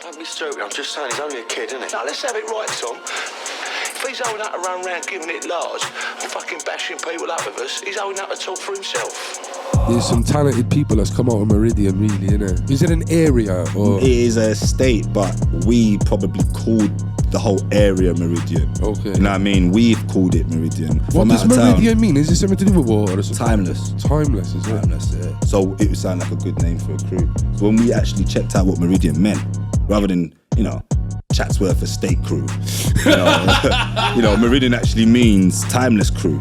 Don't be stupid, I'm just saying he's only a kid, isn't he? Now let's have it right, Tom. If he's holding out to run around giving it large and fucking bashing people up with us, he's holding out to talk for himself. There's some talented people that's come out of Meridian, really, innit? Is it an area or? It is a state, but we probably called the whole area Meridian. Okay. You know what I mean? We've called it Meridian. What does Meridian mean? Is it something to do with water or something? Timeless. Timeless, is it? Timeless, yeah. So it would sound like a good name for a crew. So when we actually checked out what Meridian meant, rather than, Chatsworth Estate Crew, Meridian actually means timeless crew.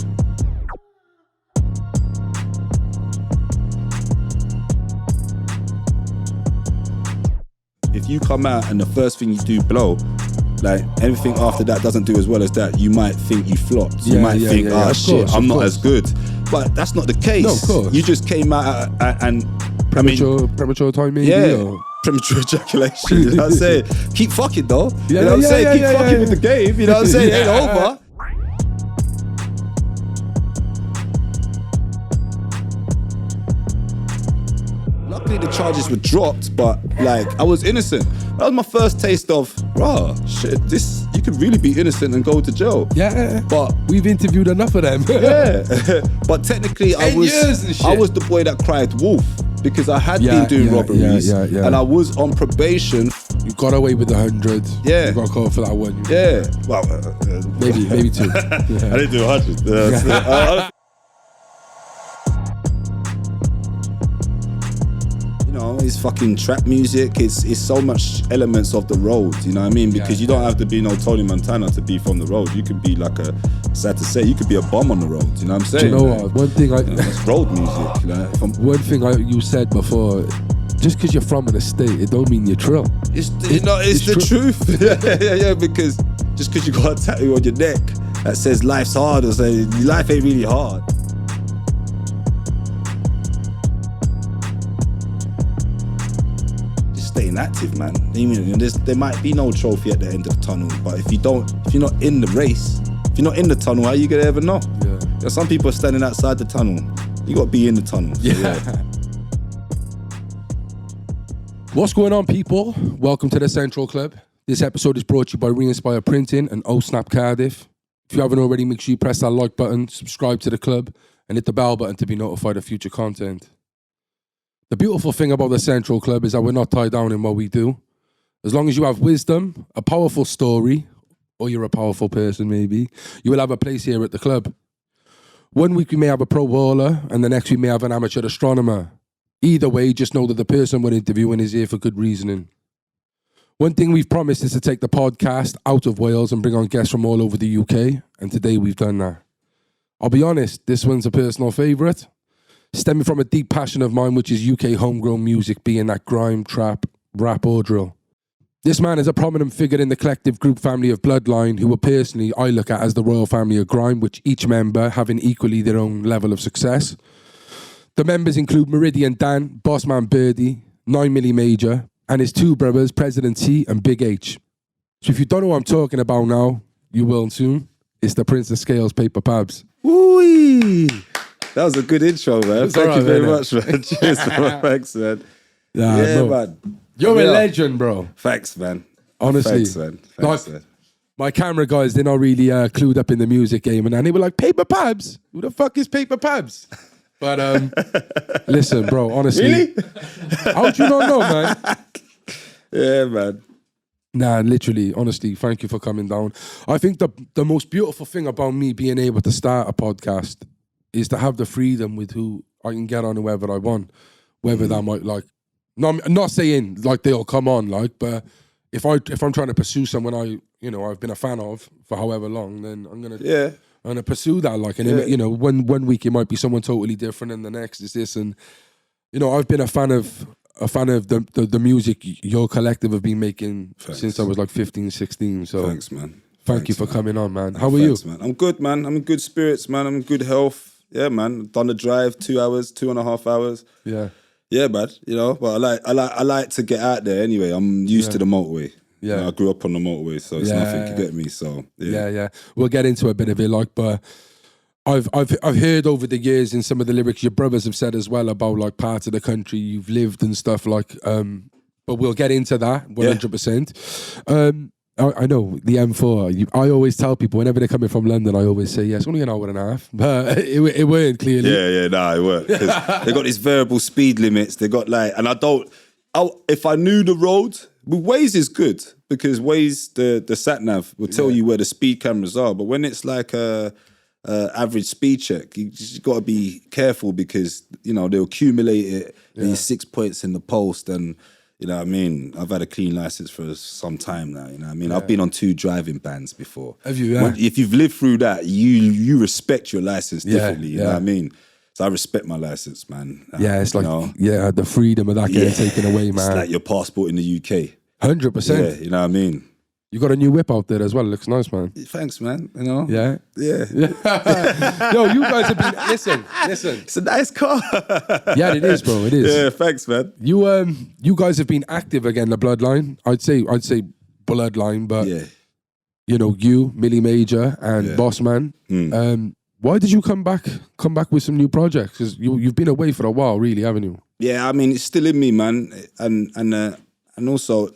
If you come out and the first thing you do blow, like anything after that doesn't do as well as that, you might think you flopped. You might think, shit, I'm not as good. But that's not the case. No, of course. You just came out and premature time maybe? Yeah. Or? Premature ejaculation, you know what I'm saying? Keep fucking though. Yeah, you know what I'm saying? Keep fucking with the game, you know what I'm saying? It ain't over. Luckily the charges were dropped, but I was innocent. That was my first taste of, shit, this, you could really be innocent and go to jail. Yeah, but we've interviewed enough of them. Yeah, but technically I was the boy that cried wolf because I had been doing robberies and I was on probation. You got away with 100. Yeah. You got caught for that one. Yeah. Well, maybe two. I didn't do 100. It's fucking trap music. It's so much elements of the road, you know what I mean? Because you don't have to be no Tony Montana to be from the road. You could be like sad to say, you could be a bum on the road, you know what I'm saying? Do you know what? One thing that's road music. One thing you said before, just because you're from an estate, it don't mean you're trill. It's the truth. yeah, because just because you got a tattoo on your neck that says life's hard, or say life ain't really hard. Staying active, man. There might be no trophy at the end of the tunnel, but if you're not in the race, if you're not in the tunnel, how are you gonna ever know? Yeah. Some people are standing outside the tunnel. You gotta be in the tunnel. So yeah. What's going on, people? Welcome to the Central Club. This episode is brought to you by Re-Inspire Printing and O-Snap Cardiff. If you haven't already, make sure you press that like button, subscribe to the club, and hit the bell button to be notified of future content. The beautiful thing about the Central Club is that we're not tied down in what we do. As long as you have wisdom, a powerful story, or you're a powerful person maybe, you will have a place here at the club. One week we may have a pro bowler, and the next we may have an amateur astronomer. Either way, just know that the person we're interviewing is here for good reasoning. One thing we've promised is to take the podcast out of Wales and bring on guests from all over the UK, and today we've done that. I'll be honest, this one's a personal favourite. Stemming from a deep passion of mine, which is UK homegrown music, being that grime, trap, rap or drill. This man is a prominent figure in the collective group family of Bloodline, who personally I look at as the royal family of grime, which each member having equally their own level of success. The members include Meridian Dan, Bossman Birdie, 9mm Major, and his two brothers, President T and Big H. So if you don't know what I'm talking about now, you will soon. It's the Prince of Scales, Paper Pabs. Woo-wee! That was a good intro, man. Thank you very much, man. Cheers, man. Thanks, man. Man. You're a legend, bro. Thanks, man. Honestly. Thanks, man. My camera guys, they're not really clued up in the music game, and they were like, Paper Pabs? Who the fuck is Paper Pabs? But listen, bro, honestly. Really? How'd you not know, man? Yeah, man. Nah, literally, honestly, thank you for coming down. I think the most beautiful thing about me being able to start a podcast is to have the freedom with who I can get on whoever I want. Whether that might no, I'm not saying like they'll come on, but if I'm trying to pursue someone I've been a fan of for however long, then I'm gonna pursue that. One week it might be someone totally different, and the next is this, and I've been a fan of the music your collective have been making since I was like 15, 16. So thanks, man. Thank you for coming on, man. How are you? Man. I'm good, man. I'm in good spirits, man. I'm in good health. Yeah, man. Done the drive 2 hours, 2.5 hours. Yeah. Yeah, man. But I like to get out there anyway. I'm used to the motorway. Yeah. I grew up on the motorway, so it's nothing to get me. So yeah. We'll get into a bit of it, but I've heard over the years in some of the lyrics your brothers have said as well about like parts of the country you've lived and stuff like but we'll get into that 100%. I know the M4. I always tell people whenever they're coming from London, I always say, it's only an hour and a half. But it weren't, clearly. Yeah, it weren't. Because they got these variable speed limits. They got and if I knew the road, Waze is good because Waze, the sat-nav, will tell you where the speed cameras are. But when it's like a average speed check, you just got to be careful because, they'll accumulate it. These 6 points in the post and... You know what I mean? I've had a clean license for some time now, you know what I mean? I've been on 2 driving bans before. Have you? Yeah. If you've lived through that, you respect your license differently, you know what I mean? So I respect my license, man. It's like, the freedom of that getting taken away, man. It's like your passport in the UK. 100%. Yeah, you know what I mean? You got a new whip out there as well. It looks nice, man. Thanks, man. You know? Yeah. Yeah. Yo, you guys have been... Listen. It's a nice car. Yeah, it is, bro. It is. Yeah, thanks, man. You guys have been active again, the Bloodline. I'd say Bloodline, but... Yeah. You, Millie Major, and Bossman. Why did you come back with some new projects? Because you've been away for a while, really, haven't you? Yeah, I mean, it's still in me, man. And also,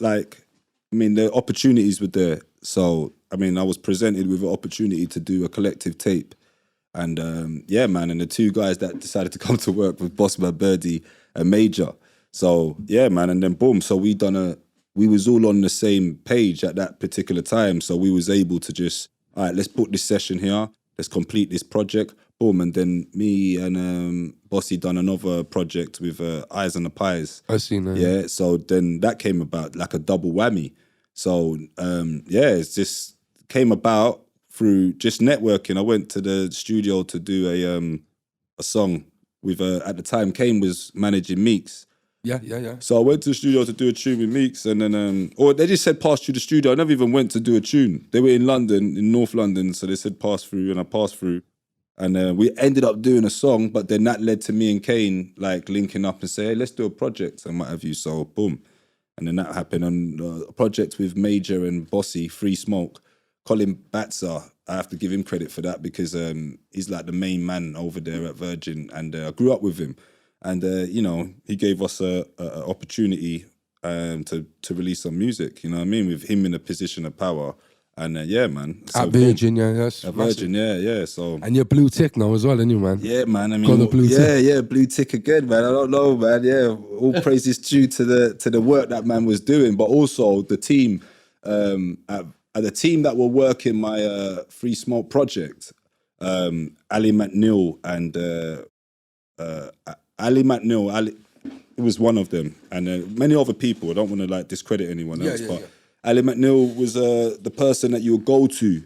the opportunities were there. So, I was presented with an opportunity to do a collective tape. And, and the 2 guys that decided to come to work with Bossman, Birdie, and Major. So, man, and then boom. So we was all on the same page at that particular time. So we was able to just, all right, let's put this session here. Let's complete this project. Boom. And then me and Bossy done another project with Eyes on the Pies. I seen that. Yeah. So then that came about like a double whammy. So, it's just came about through just networking. I went to the studio to do a song with, at the time, Kane was managing Meeks. Yeah. So I went to the studio to do a tune with Meeks and then, or they just said pass through the studio. I never even went to do a tune. They were in London, in North London, so they said pass through and I passed through. And we ended up doing a song, but then that led to me and Kane linking up and say, hey, let's do a project and what have you. So boom. And then that happened on a project with Major and Bossy, Free Smoke. Colin Batzer, I have to give him credit for that because he's like the main man over there at Virgin and I grew up with him. And, he gave us a opportunity to release some music, you know what I mean, with him in a position of power. And man. So at Virgin, that's at Virgin, yeah. So and you're blue tick now as well, aren't you, man? Yeah, man. I mean, got the blue tick. Blue tick again, man. I don't know, man. Yeah, all praise is due to the work that man was doing, but also the team, at the team that were working my Free Smoke project, Ali McNeil and Ali McNeil. It was one of them, and many other people. I don't want to discredit anyone else, but. Yeah. Ali McNeil was the person that you would go to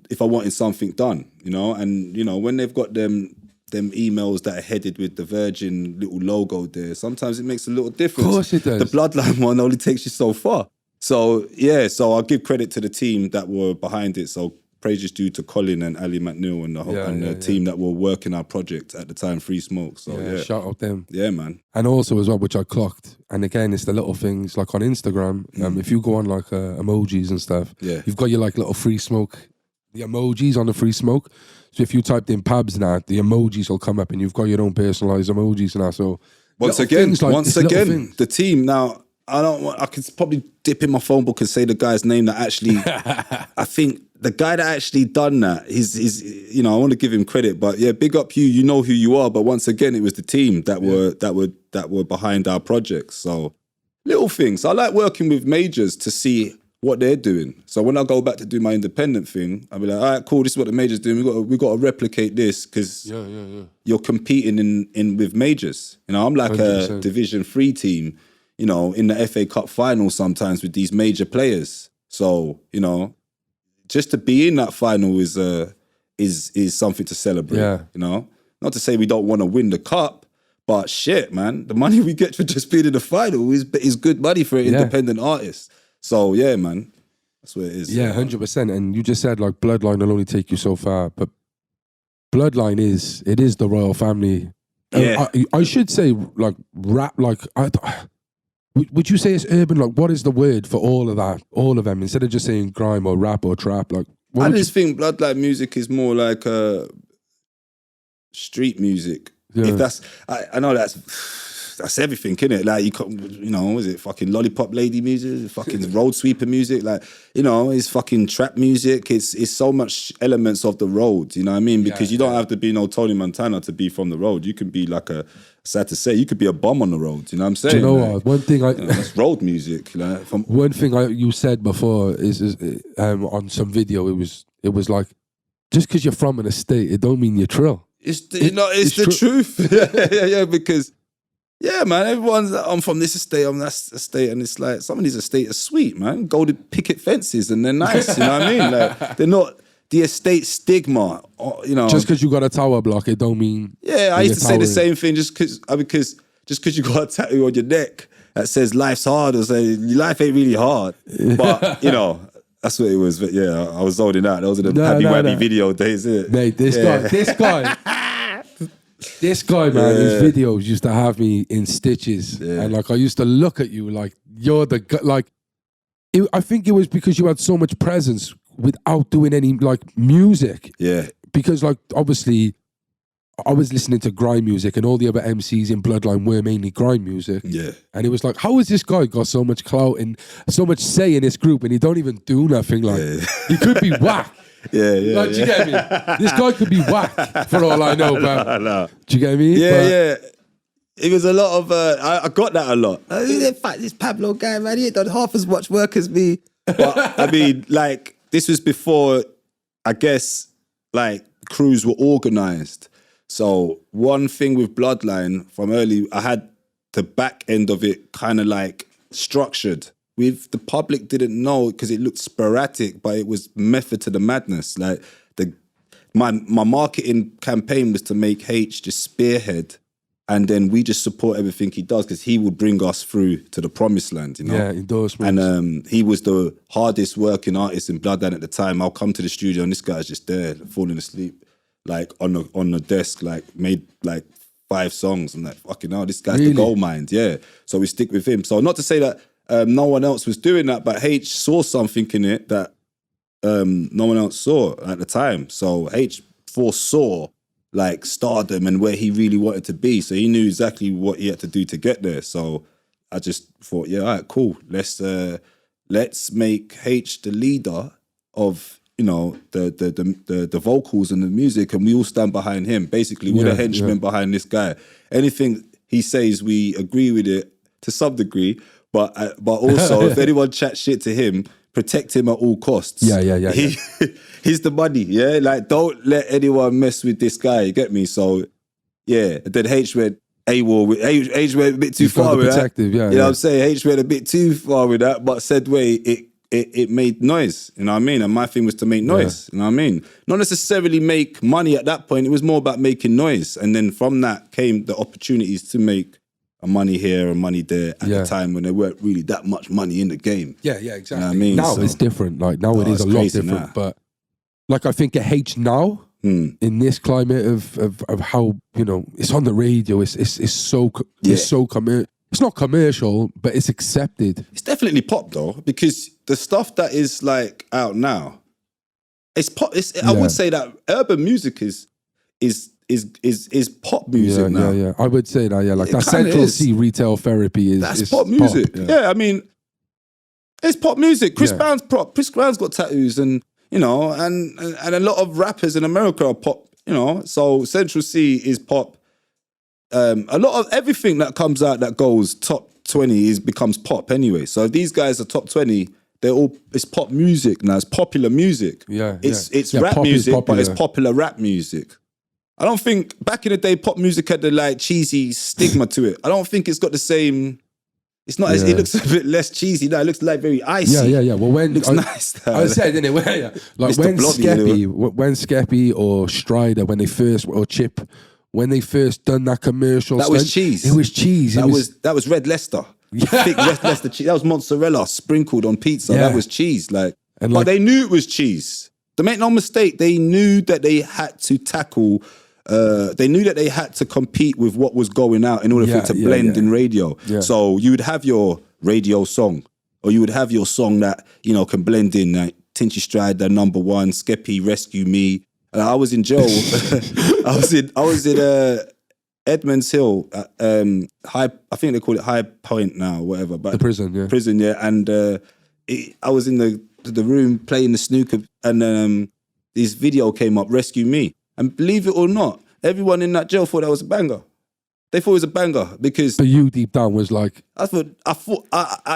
if I wanted something done, and when they've got them emails that are headed with the Virgin little logo there, sometimes it makes a little difference. Of course it does. The Bloodline one only takes you so far. So so I'll give credit to the team that were behind it. So praise is due to Colin and Ali McNeil and the team that were working our project at the time, Free Smoke. So shout out them. Yeah, man. And also as well, which I clocked, and again, it's the little things like on Instagram. If you go on emojis and stuff, you've got your little Free Smoke, the emojis on the Free Smoke. So if you typed in Pabs now, the emojis will come up, and you've got your own personalized emojis and that. So once again, the team now. I could probably dip in my phone book and say the guy's name that actually. I think the guy that actually done that, I want to give him credit, but big up you. You know who you are, but once again, it was the team that were behind our projects. So little things. I like working with majors to see what they're doing. So when I go back to do my independent thing, I'll be like, all right, cool. This is what the majors doing. We got to replicate this because you're competing in with majors. I'm like 100%. A Division 3 team. In the FA Cup final sometimes with these major players. So, just to be in that final is something to celebrate. Yeah. Not to say we don't want to win the cup, but shit, man, the money we get for just being in the final is good money for an independent artist. So yeah, man, that's what it is. Yeah, 100%. And you just said Bloodline will only take you so far, but Bloodline is the royal family. Yeah. I should say rap would you say it's urban? What is the word for all of that? All of them, instead of just saying grime or rap or trap. I just think Bloodline music is more like street music. Yeah. If I know that's that's everything, innit? Like is it fucking lollipop lady music, fucking road sweeper music, like it's fucking trap music. It's so much elements of the road. You know what I mean? Because you don't have to be no Tony Montana to be from the road. You can be like sad to say, you could be a bum on the road. You know what I'm saying? Do you know what? One thing that's road music. Like, one thing you said before is on some video. It was like, just because you're from an estate, it don't mean you're trill. It's the truth. yeah, because man, everyone's like, I'm from this estate, I'm that estate, and it's like some of these estates are sweet, man. Golden picket fences, and they're nice. You know what I mean? Like they're not the estate stigma. Just because you got a tower block, it don't mean. Yeah, I used to say the same thing. Just because you got a tattoo on your neck that says life's hard, or say your life ain't really hard, but that's what it was. But yeah, I was holding out. Those are the Pabby Wabby video days, isn't it? Mate, this guy, man, his videos used to have me in stitches. Yeah. And like, I used to look at you like, you're the guy. Like, I think it was because you had so much presence without doing any like music. Yeah. Because like, obviously, I was listening to grime music and all the other MCs in Bloodline were mainly grime music. Yeah. And it was like, how has this guy got so much clout and so much say in this group and he don't even do nothing? Like, he could be whack. Yeah. Like, do you get me? This guy could be whack for all I know, man. No. Do you get me? Yeah. It was a lot of, I got that a lot. In fact, this Pablo guy, man, he ain't done half as much work as me. But I mean, like, this was before, I guess, like, crews were organised. So one thing with Bloodline from early, I had the back end of it kind of like structured. With the public didn't know because it looked sporadic, but it was method to the madness. Like my marketing campaign was to make H just spearhead, and then we just support everything he does because he would bring us through to the promised land. Yeah, endorsements. And he was the hardest working artist in Bloodline at the time. I'll come to the studio and this guy's just there falling asleep. Like on the desk, like made like 5 songs. I'm like, fucking hell, this guy's the gold mine. Yeah. So we stick with him. So not to say that no one else was doing that, but H saw something in it that no one else saw at the time. So H foresaw like stardom and where he really wanted to be. So he knew exactly what he had to do to get there. So I just thought, yeah, all right, cool. Let's make H the leader of the vocals and the music, and we all stand behind him. Basically, we're the henchmen behind this guy. Anything he says, we agree with it to some degree, but also if anyone chats shit to him, protect him at all costs. Yeah. He's the money, yeah? Like, don't let anyone mess with this guy, you get me? So, yeah. Then H went AWOL. H went a bit too far with that. You know what I'm saying? H went a bit too far with that, but said way it made noise, you know what I mean? And my thing was to make noise, you know what I mean? Not necessarily make money at that point, it was more about making noise. And then from that came the opportunities to make a money here and money there at the time when there weren't really that much money in the game. Yeah, exactly. You know what I mean? Now it's different. Like now it is a lot different. Now. But like I think at H now, in this climate of how, it's on the radio, it's so commercial. It's not commercial, but it's accepted. It's definitely pop though, because the stuff that is like out now, it's pop. I would say that urban music is pop music now. Yeah. I would say that. Yeah, like that Central C retail therapy is pop music. Pop, yeah, I mean, it's pop music. Chris Brown's pop. Chris Brown's got tattoos, and and a lot of rappers in America are pop. So Central C is pop. A lot of everything that comes out that goes top 20 becomes pop anyway. So if these guys are top 20, it's pop music now. It's popular music. It's rap music, but it's popular rap music. I don't think back in the day pop music had the like cheesy stigma to it. I don't think it's got the same. It's not. It looks a bit less cheesy now. It looks like very icy. Yeah. Well, when it looks nice. I said, didn't it? Like when Skeppy or Strider, when they first or Chip. When they first done that commercial, that was cheese. It was cheese. That was Red Leicester. Thick Red Leicester cheese. That was mozzarella sprinkled on pizza. That was cheese. But they knew it was cheese. To make no mistake, they knew that they had to tackle. They knew that they had to compete with what was going out in order for it to blend in radio. Yeah. So you would have your radio song, or you would have your song that can blend in. Like Tinchy Strider, number 1, Skeppy, Rescue Me. I was in jail. I was in Edmonds Hill, I think they call it High Point now, whatever. But the prison, yeah. Prison, yeah. And I was in the room playing the snooker, and this video came up, Rescue Me. And believe it or not, everyone in that jail thought that was a banger. They thought it was a banger because... But you deep down was like... I thought,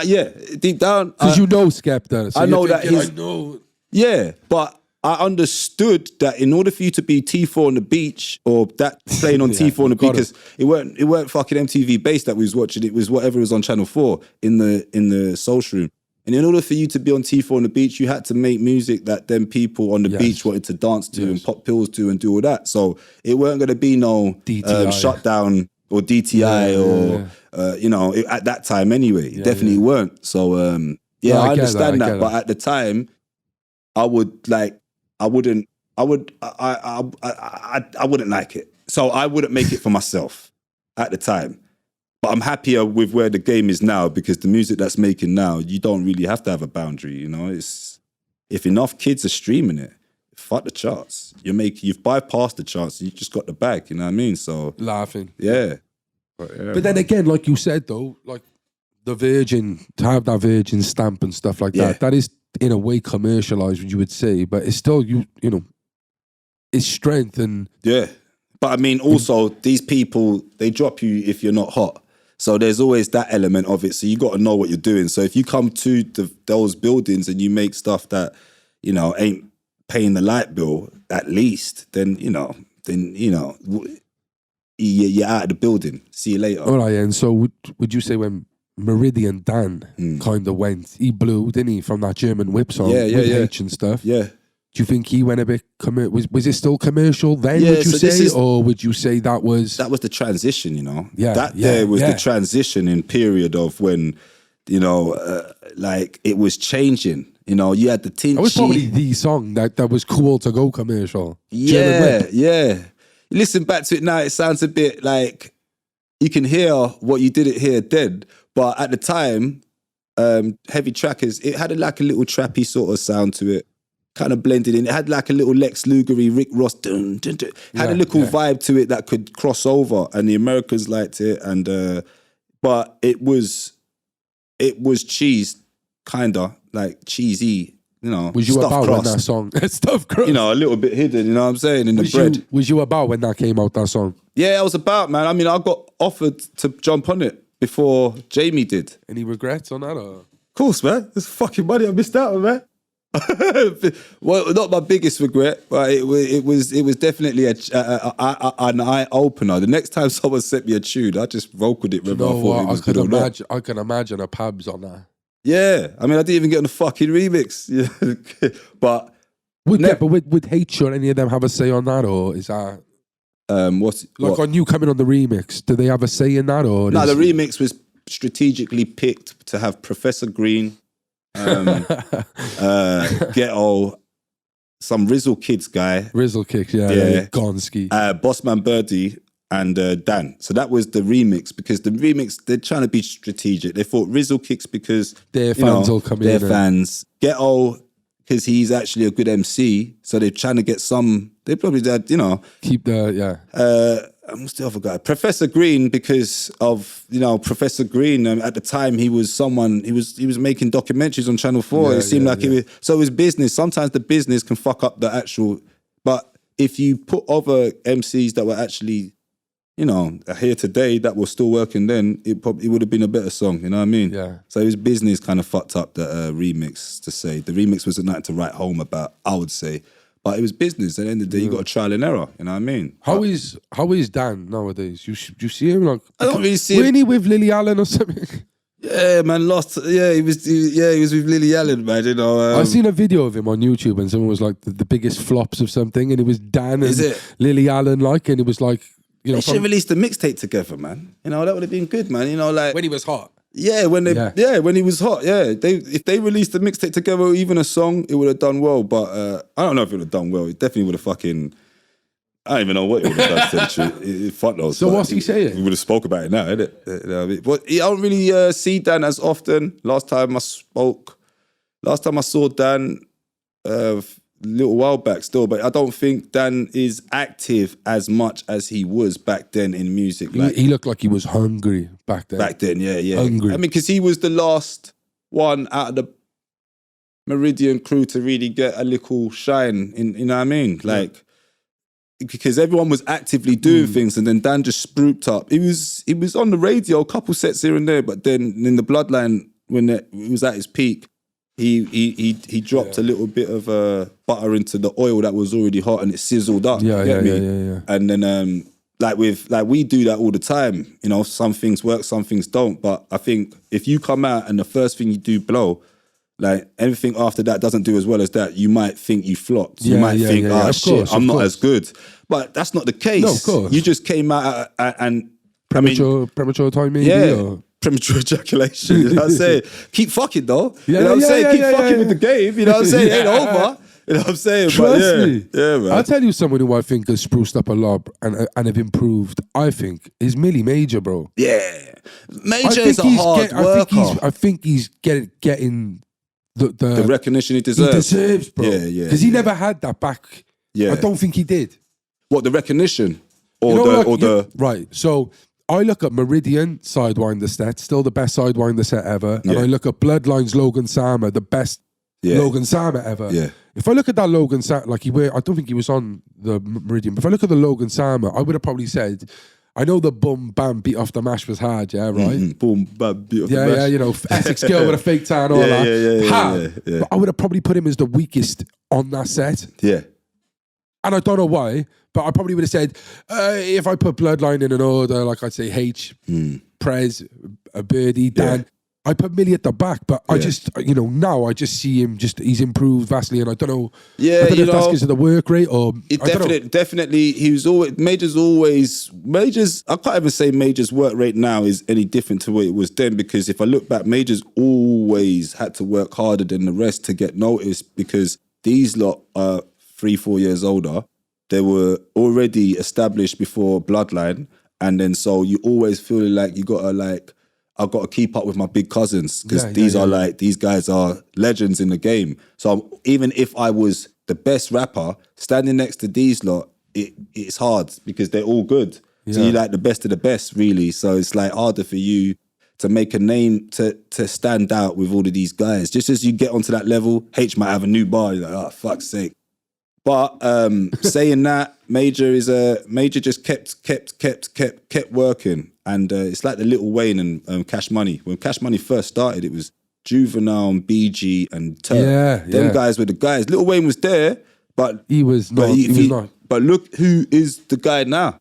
yeah, deep down... Because you know Skepta. So I know that he's... I know. Yeah, but I understood that in order for you to be T4 on the beach, or that playing on T4 on the beach, because it weren't fucking MTV based that we was watching, it was whatever was on Channel 4 in the social room. And in order for you to be on T4 on the beach, you had to make music that then people on the beach wanted to dance to and pop pills to and do all that. So it weren't going to be no Shutdown or DTI or, you know, at that time anyway. It definitely weren't. So, I understand that. But at the time, I wouldn't like it. So I wouldn't make it for myself at the time. But I'm happier with where the game is now, because the music that's making now, you don't really have to have a boundary, you know? It's if enough kids are streaming it, fuck the charts. You've bypassed the charts, you just got the bag, you know what I mean? So laughing. Yeah. But then again, like you said though, like the Virgin, to have that Virgin stamp and stuff like that is in a way commercialized, you would say, but it's still you know, it's strength and But I mean, also these people, they drop you if you're not hot. So there's always that element of it. So you got to know what you're doing. So if you come to those buildings and you make stuff that, you know, ain't paying the light bill at least, then you're out of the building. See you later. All right, and so would you say when Meridian Dan kind of went, he blew, didn't he, from that German whip song with H and stuff? Yeah. Do you think he went a bit was it still commercial then, would you say? Or would you say that was the transition, you know? There was the transitioning period of when, you know, like it was changing. You know, you had the Tinchy. That was probably the song that was cool to go commercial. Yeah. You listen back to it now, it sounds a bit like you can hear what you didn't hear then. But at the time, Heavy Trackers, it had like a little trappy sort of sound to it. Kind of blended in. It had like a little Lex Lugery, Rick Ross, had a little vibe to it that could cross over, and the Americans liked it. And but it was cheese, kinda like cheesy, you know. Was you about when that song? Stuff crust. You know, a little bit hidden. You know what I'm saying? In the bread. Was you about when that came out? That song? Yeah, I was about, man. I mean, I got offered to jump on it before Jamie did. Any regrets on that? Or? Of course, man. There's fucking money I missed out on, man. Well, not my biggest regret, but it was definitely an eye opener. The next time someone sent me a tune, I just vocaled it. Remember, I can imagine a Pabs on that. Yeah, I mean, I didn't even get on the fucking remix. But would H or any of them have a say on that, or is that on you coming on the remix? Do they have a say in that, or no? The remix was strategically picked to have Professor Green. Ghetto, some Rizzle Kids guy. Rizzle Kicks, Gonski. Bossman Birdie and Dan. So that was the remix, because the remix, they're trying to be strategic. They thought Rizzle Kicks because their fans will come in. Their fans. Ghetto, because he's actually a good MC. So they're trying to get some, they probably did, you know. Keep the, what's the other guy? Professor Green, because of, you know, Professor Green, at the time he was making documentaries on Channel 4. It seemed like it was, so it was business. Sometimes the business can fuck up the actual, but if you put other MCs that were actually, you know, here today that were still working then, it would have been a better song, you know what I mean? Yeah. So it was business kind of fucked up the remix, to say. The remix wasn't nothing to write home about, I would say. But it was business. At the end of the day, you got a trial and error. You know what I mean? How is Dan nowadays? You see him like? I don't really see him. Wasn't he with Lily Allen or something? Yeah, man, he was with Lily Allen, man. You know, I seen a video of him on YouTube, and someone was like the biggest flops of something, and it was Dan and Lily Allen, like, and it was like, you know, they should release the mixtape together, man. You know, that would have been good, man. You know, like when he was hot. Yeah, when he was hot, if they released the mixtape together, or even a song, it would have done well. But I don't know if it would have done well. It definitely would have fucking, I don't even know what it would have done. To the truth. Fuck knows. So what's he saying? We would have spoke about it now, innit? You know what I mean? But I don't really see Dan as often. Last time I saw Dan, little while back still, but I don't think Dan is active as much as he was back then in music. Like he looked like he was hungry back then. Back then, yeah. Hungry. I mean, because he was the last one out of the Meridian crew to really get a little shine, you know what I mean? Like, because everyone was actively doing things, and then Dan just spruiked up. He was on the radio, a couple sets here and there, but then in the Bloodline, when it was at his peak, he dropped a little bit of butter into the oil that was already hot, and it sizzled up. Yeah. And then like we do that all the time. You know, some things work, some things don't. But I think if you come out and the first thing you do blow, like anything after that doesn't do as well as that, you might think you flopped. You might think, shit, I'm not as good. But that's not the case. No, of course. You just came out and premature time, maybe. Yeah. Premature ejaculation, you know what I'm saying? Keep fucking though. Yeah, you know what I'm saying? Keep fucking with yeah. the game, you know what I'm saying? It ain't over. You know what I'm saying? Trust me. Yeah, man. I'll tell you someone who I think has spruced up a lot and have improved, I think, is Millie Major, bro. Yeah. Major is a hard worker. I think he's getting the recognition he deserves. He deserves, bro. Yeah. Because he never had that back. Yeah. I don't think he did. What, the recognition? Or Right. So I look at Meridian Sidewinder set, still the best Sidewinder set ever. And I look at Bloodline's Logan Sama, the best Logan Sama ever. Yeah. If I look at that Logan Sama, I don't think he was on the Meridian, but if I look at the Logan Sama, I would have probably said, I know the boom, bam, beat off the mash was hard, yeah, right? Mm-hmm. Boom, bam, beat off the mash. Yeah, you know, Essex girl with a fake tan, all that. Hard. But I would have probably put him as the weakest on that set. Yeah. And I don't know why, but I probably would have said, if I put Bloodline in an order, like I'd say H, Prez, a Birdie, Dan, I put Millie at the back, but I just, now I just see him he's improved vastly, and I don't know, if that's because of the work rate or... Definitely, he was always, Majors, I can't even say Majors' work rate now is any different to what it was then, because if I look back, Majors always had to work harder than the rest to get noticed, because these lot are 3-4 years older. They were already established before Bloodline, and then so you always feel like you gotta I've got to keep up with my big cousins, because these guys are legends in the game. So even if I was the best rapper, standing next to these lot, it's hard because they're all good. Yeah. So you're like the best of the best, really. So it's like harder for you to make a name, to stand out with all of these guys. Just as you get onto that level, H might have a new bar. You're like, oh, fuck's sake. But saying that, Major just kept working. And it's like the Lil Wayne and Cash Money. When Cash Money first started, it was Juvenile and BG and Turk. Them guys were the guys. Lil Wayne was there, but he was not. But look who is the guy now.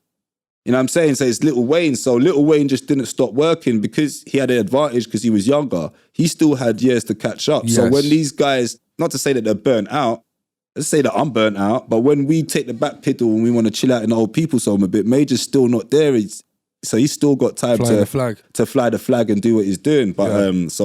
You know what I'm saying? So it's Lil Wayne. So Lil Wayne just didn't stop working because he had an advantage because he was younger. He still had years to catch up. Yes. So when these guys, not to say that they're burnt out, let's say that I'm burnt out, but when we take the back pedal and we want to chill out in the old people's home a bit, Major's still not there. So he's still got time to fly the flag and do what he's doing. But he's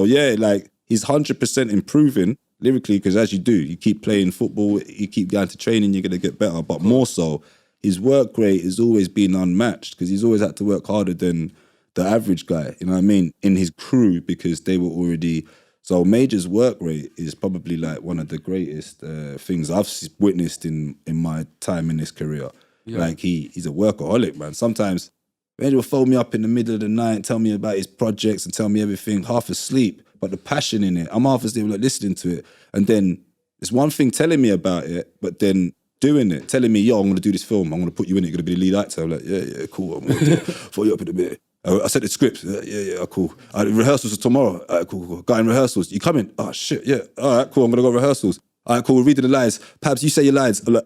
100% improving lyrically, because as you do, you keep playing football, you keep going to training, you're going to get better. But more so, his work rate has always been unmatched, because he's always had to work harder than the average guy, you know what I mean, in his crew, because they were already... So Major's work rate is probably like one of the greatest things I've witnessed in my time in this career. Yeah. Like he's a workaholic, man. Sometimes Major will phone me up in the middle of the night, tell me about his projects and tell me everything, half asleep, but the passion in it, I'm half asleep like listening to it. And then it's one thing telling me about it, but then doing it, telling me, yo, I'm going to do this film, I'm going to put you in it, you're going to be the lead actor. I'm like, yeah, cool, I'm going to follow you up in a minute. I said the script. Yeah, cool. Rehearsals are tomorrow. All right, cool. Guy in rehearsals. You coming? Oh, shit, yeah. All right, cool. I'm going to go rehearsals. All right, cool. We're reading the lines. Pabs, you say your lines. I'm like,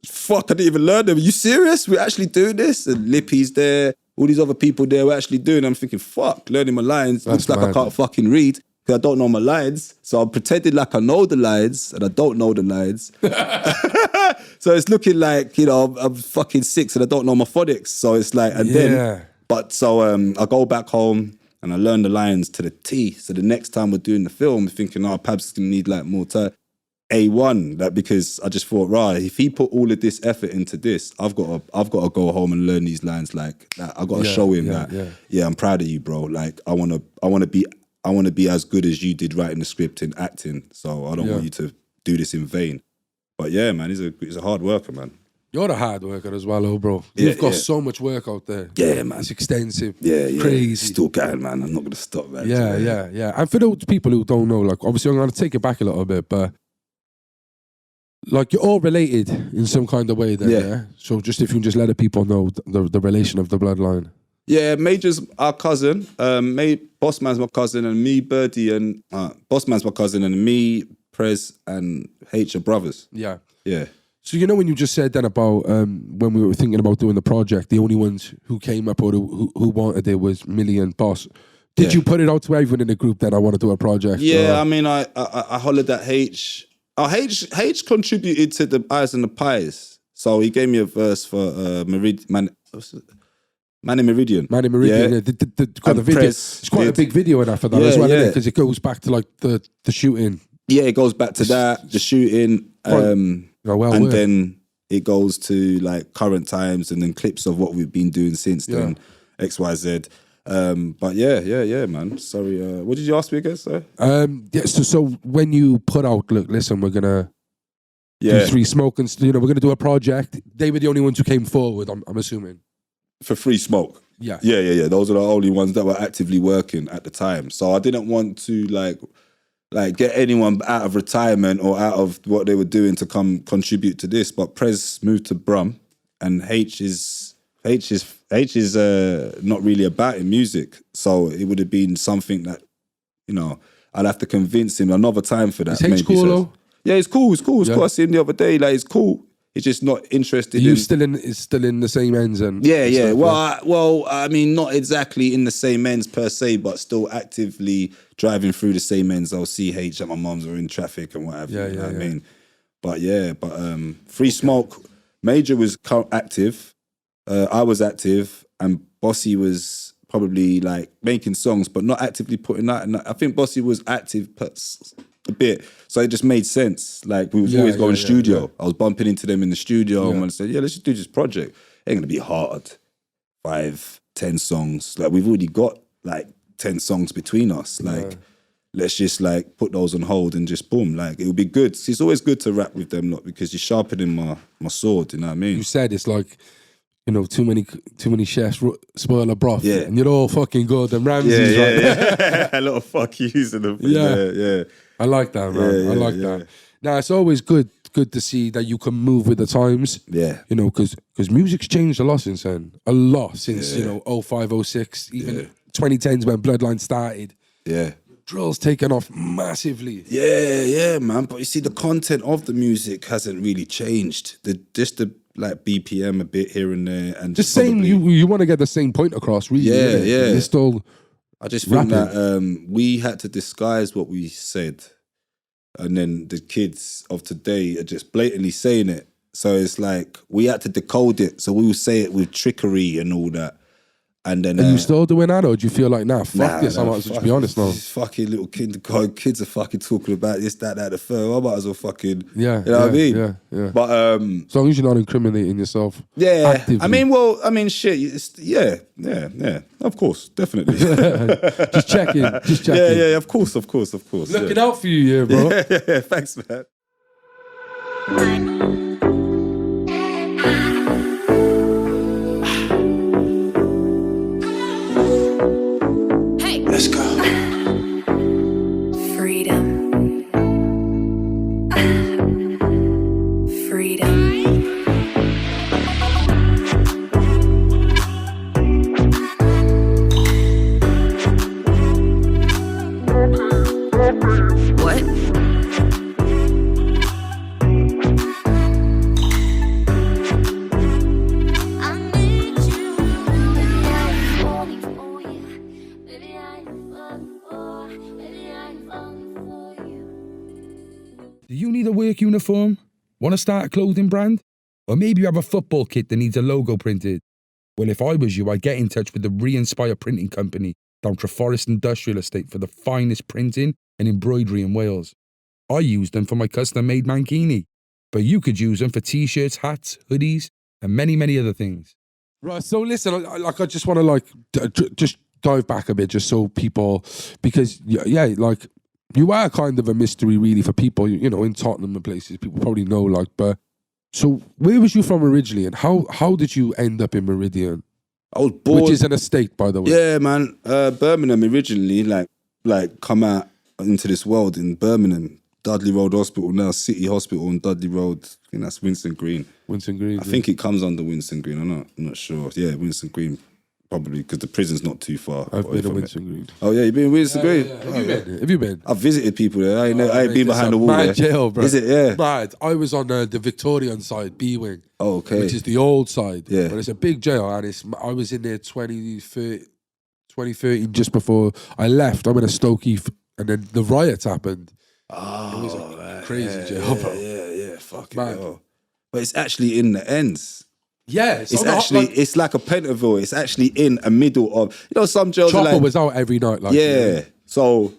fuck, I didn't even learn them. Are you serious? We're actually doing this? And Lippy's there. All these other people there, we're actually doing it. I'm thinking, fuck, learning my lines. Looks like I can't fucking read because I don't know my lines. So I'm pretending like I know the lines and I don't know the lines. So it's looking like, I'm fucking 6 and I don't know my phonics. So it's like, and then... But so I go back home and I learn the lines to the T. So the next time we're doing the film, thinking, Pabs is going to need like more time. A1, like, because I just thought, right, if he put all of this effort into this, I've got to go home and learn these lines like that. I've got to show him that. Yeah, I'm proud of you, bro. Like I want to be as good as you did writing the script and acting. So I don't want you to do this in vain. But yeah, man, he's a hard worker, man. You're a hard worker as well, oh, bro. You've got so much work out there. Yeah, man. It's extensive. Yeah. Crazy. Still going, man. I'm not going to stop, man. Yeah. And for those people who don't know, like, obviously I'm going to take it back a little bit, but like, you're all related in some kind of way then, yeah? So just if you can just let the people know the relation of the bloodline. Yeah, Major's our cousin. Bossman's my cousin, and me, Birdie, and Bossman's my cousin, and me, Prez, and H are brothers. Yeah. Yeah. So you know when you just said then about when we were thinking about doing the project, the only ones who came up or who wanted it was Millie and Boss. Did you put it out to everyone in the group that I want to do a project? Yeah, I mean, I hollered at H. H contributed to the Eyes and the Pies. So he gave me a verse for Meridian. Man in Meridian. Man in Meridian, yeah. The video. It's quite a big video in that for that as well, isn't it? Because it goes back to like the shooting. Yeah, it goes back to that, the shooting. Then it goes to like current times and then clips of what we've been doing since then, XYZ. But yeah, man. Sorry, what did you ask me again, sir? So when you put out, look, listen, we're gonna do Free Smoke and we're gonna do a project. They were the only ones who came forward. I'm assuming for Free Smoke. Yeah. Those are the only ones that were actively working at the time. So I didn't want to like get anyone out of retirement or out of what they were doing to come contribute to this. But Prez moved to Brum, and H is not really about in music. So it would have been something that, I'll have to convince him another time for that. Is H cool though? Yeah, it's cool. It's cool. I see him the other day. Like, it's cool. He's just not interested. Still in the same ends and yeah. Well, I mean, not exactly in the same ends per se, but still actively driving through the same ends. I'll see H at my mum's or in traffic and what have you. I mean, but Free Smoke. Major was active. I was active, and Bossy was probably like making songs, but not actively putting that. And I think Bossy was active a bit, so it just made sense. Like we was always going studio. Yeah. I was bumping into them in the studio, and I said, let's just do this project. It ain't gonna be hard. 5-10 songs. Like we've already got like 10 songs between us. Like let's just like put those on hold and just boom. Like it would be good. It's always good to rap with them, lot, because you're sharpening my sword. You know what I mean? You said it's like, too many chefs spoil a broth. Yeah, and you're all fucking good. And Ramsay's right. Yeah. A lot of fuck yous in them. Yeah. I like that, man. I like that. Now, it's always good to see that you can move with the times. Yeah. Because music's changed a lot since then. A lot since, 05, 06, even 2010s when Bloodline started. Yeah. Drill's taken off massively. Yeah, man. But you see, the content of the music hasn't really changed. Just the BPM a bit here and there, and just saying you want to get the same point across, really. Yeah. It's still. I just think that we had to disguise what we said, and then the kids of today are just blatantly saying it. So it's like we had to decode it. So we would say it with trickery and all that. And then, are you still doing that, or do you feel like, fuck this? I might as well just be honest now. Fucking little kids are fucking talking about this, that, the third. I might as well fucking, you know what I mean? Yeah. But as long as you're not incriminating yourself. Yeah. Actively. Shit. Yeah. Of course, definitely. Just checking. Yeah. Of course. Looking out for you, bro. Yeah. Thanks, man. Let's go. Freedom. What? Do you need a work uniform? Want to start a clothing brand? Or maybe you have a football kit that needs a logo printed? Well, if I was you, I'd get in touch with the Re-Inspire Printing Company down Treforest Industrial Estate for the finest printing and embroidery in Wales. I use them for my custom-made mankini, but you could use them for t-shirts, hats, hoodies, and many, many other things. Right, so listen, I just want to just dive back a bit just so people, because, You are kind of a mystery, really, for people, you know, in Tottenham and places. People probably know, like, but... So, where was you from originally, and how did you end up in Meridian? I was born... Which is an estate, by the way. Yeah, man. Birmingham originally, like come out into this world in Birmingham. Dudley Road Hospital, now City Hospital on Dudley Road. I think that's Winston Green. Winston Green. I think it comes under Winston Green. I'm not sure. Yeah, Winston Green. Probably, because the prison's not too far. I've been to Winston Green. Oh, yeah, you've been to Winston Green? Yeah. Have you been? I've visited people there. I ain't been behind the wall mad there. Jail, bro. Is it? Yeah. Mad. I was on the Victorian side, B wing. Oh, okay. Which is the old side. Yeah. But it's a big jail, and I was in there 2013, just before I left. I went to Stokey, and then the riots happened. Oh, it was a crazy jail, bro. Yeah. Fucking Man. hell. But it's actually in the ends. Yeah, it's actually it's like a Pentonville. It's actually in a middle of, you know, some jails. Chopper are like, was out every night, like yeah. So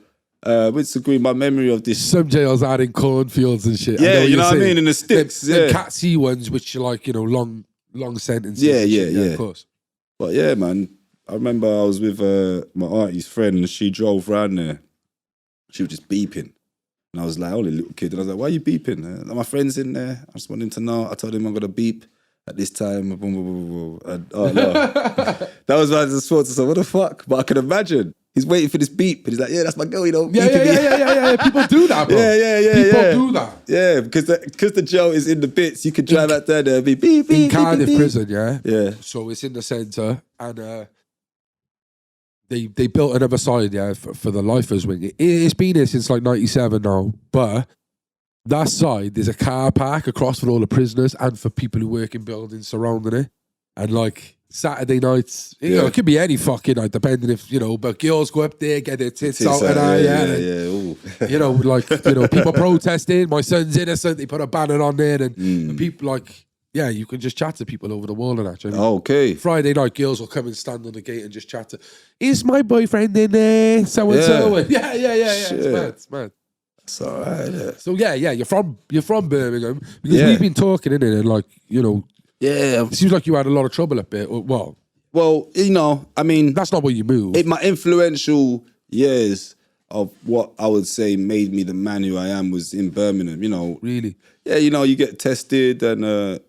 Winston Green, my memory of this. Some jails out in cornfields and shit. Yeah, you know what I mean, in the sticks. The Cat C ones, which are like, you know, long sentences. Yeah, of course. But yeah, man, I remember I was with my auntie's friend, and she drove round there. She was just beeping. And I was like, only a little kid. And I was like, why are you beeping? My friend's in there. I just want him to know. I told him I'm going to beep at this time. And, oh, no. That was my response. So what the fuck? But I can imagine. He's waiting for this beep. And he's like, yeah, that's my girl, you know. Yeah. People do that, bro. Yeah. People do that. Yeah, because the jail is in the bits. You can drive out there and be beep, beep, in Cardiff beep, beep. prison, yeah? Yeah. So it's in the centre. And they built another side, yeah, for the lifers wing. It's been here since like 97 now, but that side, there's a car park across for all the prisoners and for people who work in buildings surrounding it. And like Saturday nights, you know, it could be any fucking night, depending if, you know, but girls go up there, get their tits out and yeah. You know, like, you know, people protesting, my son's innocent, they put a banner on there, and people like, yeah, you can just chat to people over the wall and that. You know? Okay. Friday night, girls will come and stand on the gate and just chat to, is my boyfriend in there? So and so. Yeah. It's mad. It's all right. Yeah. So yeah, you're from Birmingham, because we've been talking in it, and like, you know, it seems like you had a lot of trouble up there. Well, you know, I mean, that's not where you moved. My influential years of what I would say made me the man who I am was in Birmingham, you know. Really? Yeah, you know, you get tested, and I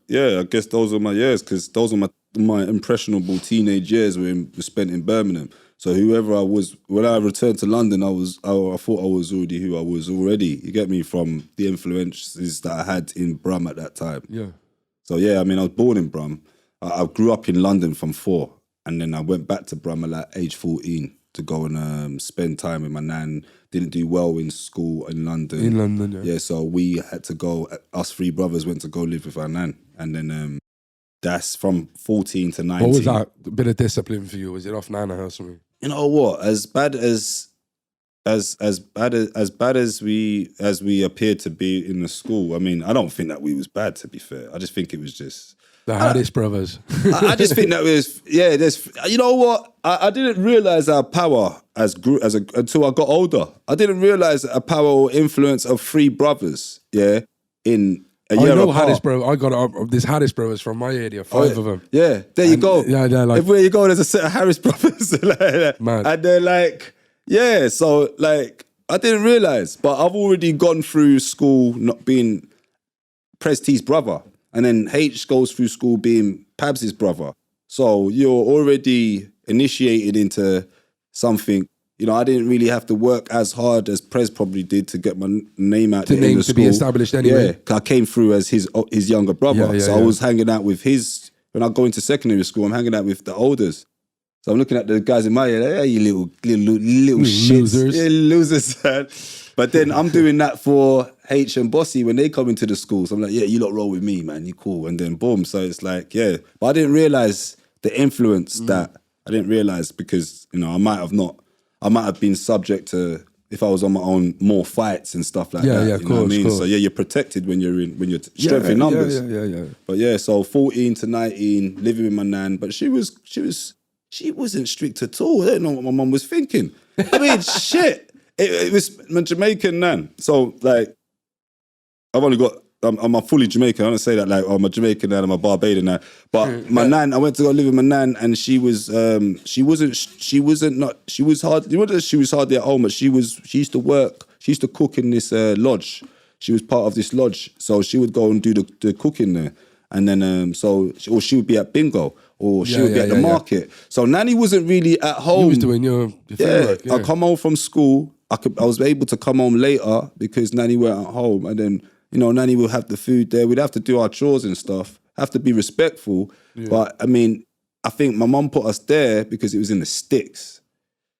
guess those are my years, because those are my impressionable teenage years were spent in Birmingham. So whoever I was, when I returned to London, I thought I was already who I was already. You get me, from the influences that I had in Brum at that time. Yeah. So yeah, I mean, I was born in Brum. I grew up in London from 4, and then I went back to Brum at like age 14 to go and spend time with my nan. Didn't do well in school in London. In London, yeah. Yeah, so we had to go, us 3 brothers went to go live with our nan. And then that's from 14 to 19. What was that? A bit of discipline for you? Was it off Nana or something? You know what? As bad as we appeared to be in the school, I mean, I don't think that we was bad, to be fair. I just think it was just the Harris brothers. I just think that was there's, you know what? I didn't realize our power until I got older. I didn't realize a power or influence of 3 brothers. Yeah, in a year apart. Harris bro. I got this Harris brothers from my area. 5 of them. Yeah, there you go. Yeah, like everywhere you go, there's a set of Harris brothers. Man. And they're like, yeah. So like, I didn't realize, but I've already gone through school not being Prezt's brother. And then H goes through school being Pabs' brother. So you're already initiated into something. You know, I didn't really have to work as hard as Prez probably did to get my name out there in the school. To be established anyway. Yeah, I came through as his younger brother. I was hanging out with when I go into secondary school, I'm hanging out with the olders. So I'm looking at the guys in my area, hey, you little shits. Losers. Yeah, losers, man. But then I'm doing that for H and Bossy when they come into the school. So I'm like, yeah, you lot roll with me, man. You cool. And then boom. So it's like, yeah. But I didn't realize the influence that I didn't realize, because, you know, I might have been subject to, if I was on my own, more fights and stuff like that. Yeah, you of know course, what I mean? course. So yeah, you're protected when you're strength in numbers. Yeah. But yeah, so 14 to 19, living with my nan. But she wasn't strict at all. I don't know what my mum was thinking. I mean, shit. It was my Jamaican nan. So like, I'm a fully Jamaican. I don't say that like, oh, I'm a Jamaican nan, I'm a Barbadian nan. But my nan, I went to go live with my nan, and she was hardly at home, but she used to work She used to cook in this lodge. She was part of this lodge, so she would go and do the cooking there. And then, or she would be at bingo, or she would be at the market. So Nanny wasn't really at home. You was doing your work, I come home from school. I was able to come home later because Nanny weren't at home, and then Nanny would have the food there. We'd have to do our chores and stuff. Have to be respectful, but I mean, I think my mum put us there because it was in the sticks,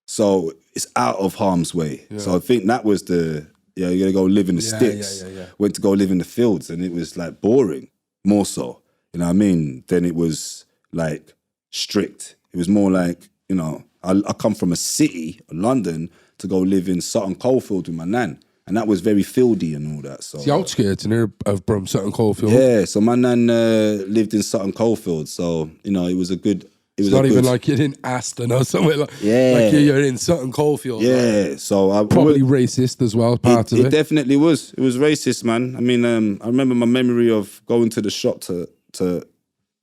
so it's out of harm's way. Yeah. So I think that was you're gonna go live in the sticks. Went to go live in the fields, and it was like boring. More so, you know what I mean? Then it was like strict. It was more like, I come from a city, London, to go live in Sutton Coldfield with my nan. And that was very fieldy and all that. So the outskirts of Sutton Coldfield. Yeah, so my nan lived in Sutton Coldfield. So, it was a good... It's not even like you're in Aston or somewhere like you're in Sutton Coldfield. Yeah, so probably racist as well. Part of it. It definitely was. It was racist, man. I mean, I remember my memory of going to the shop to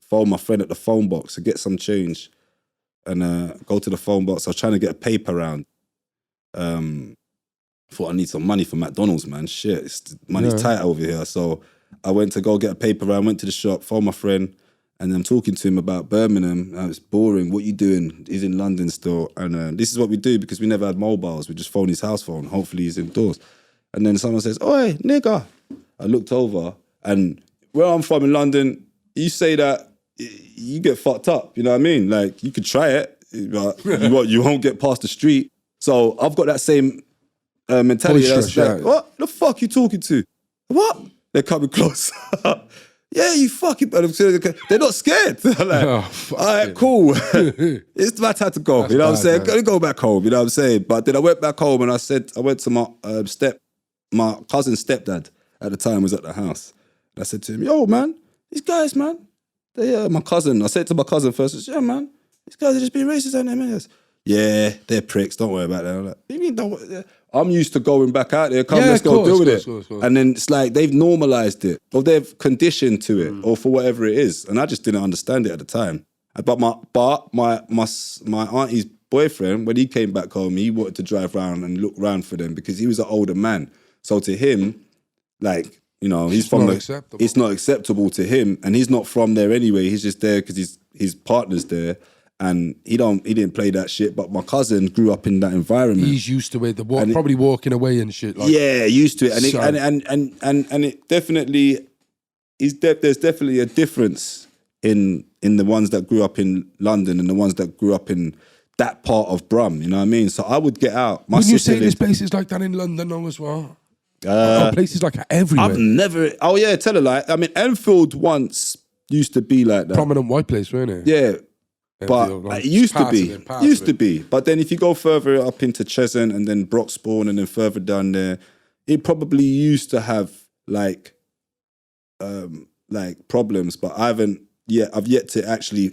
phone my friend at the phone box to get some change, and go to the phone box. I was trying to get a paper round. Thought I need some money for McDonald's, man. Shit, money's tight over here. So I went to go get a paper round. Went to the shop, phoned my friend. And I'm talking to him about Birmingham. It's boring. What you doing? He's in London still. And this is what we do because we never had mobiles. We just phone his house phone. Hopefully he's indoors. And then someone says, "Oi, nigga." I looked over, and where I'm from in London, you say that, you get fucked up. You know what I mean? Like, you could try it, but you won't get past the street. So I've got that same mentality. What the fuck you talking to? What? They're coming close. Yeah, you fucking... They're not scared. They're like, all right, cool. It's my time to go. That's what I'm saying? Gotta go back home, you know what I'm saying? But then I went back home and I went to my cousin's stepdad at the time was at the house. And I said to him, "Yo, man, these guys, man, my cousin." I said to my cousin first, I said, "Yeah, man, these guys are just being racist, aren't they, man?" He goes, "Yeah, they're pricks, don't worry about that." I'm like, "You mean don't..." I'm used to going back out there. Let's go deal with it. And then it's like they've normalized it, or they've conditioned to it, or for whatever it is. And I just didn't understand it at the time. But my auntie's boyfriend, when he came back home, he wanted to drive around and look around for them because he was an older man. So to him, like, he's from it's not acceptable to him, and he's not from there anyway. He's just there because his partner's there. And he didn't play that shit, but my cousin grew up in that environment. He's used to it. Probably walking away and shit. Like, used to it, and it definitely there's definitely a difference in the ones that grew up in London and the ones that grew up in that part of Brum. You know what I mean? So I would get out. When you say there's places like that in London though as well, places like that everywhere. I've never. Oh yeah, tell a lie. I mean, Enfield once used to be like that. Prominent white place, wasn't it? Yeah. But it used to be. But then if you go further up into Cheshunt and then Broxbourne and then further down there, it probably used to have like problems. But I've yet to actually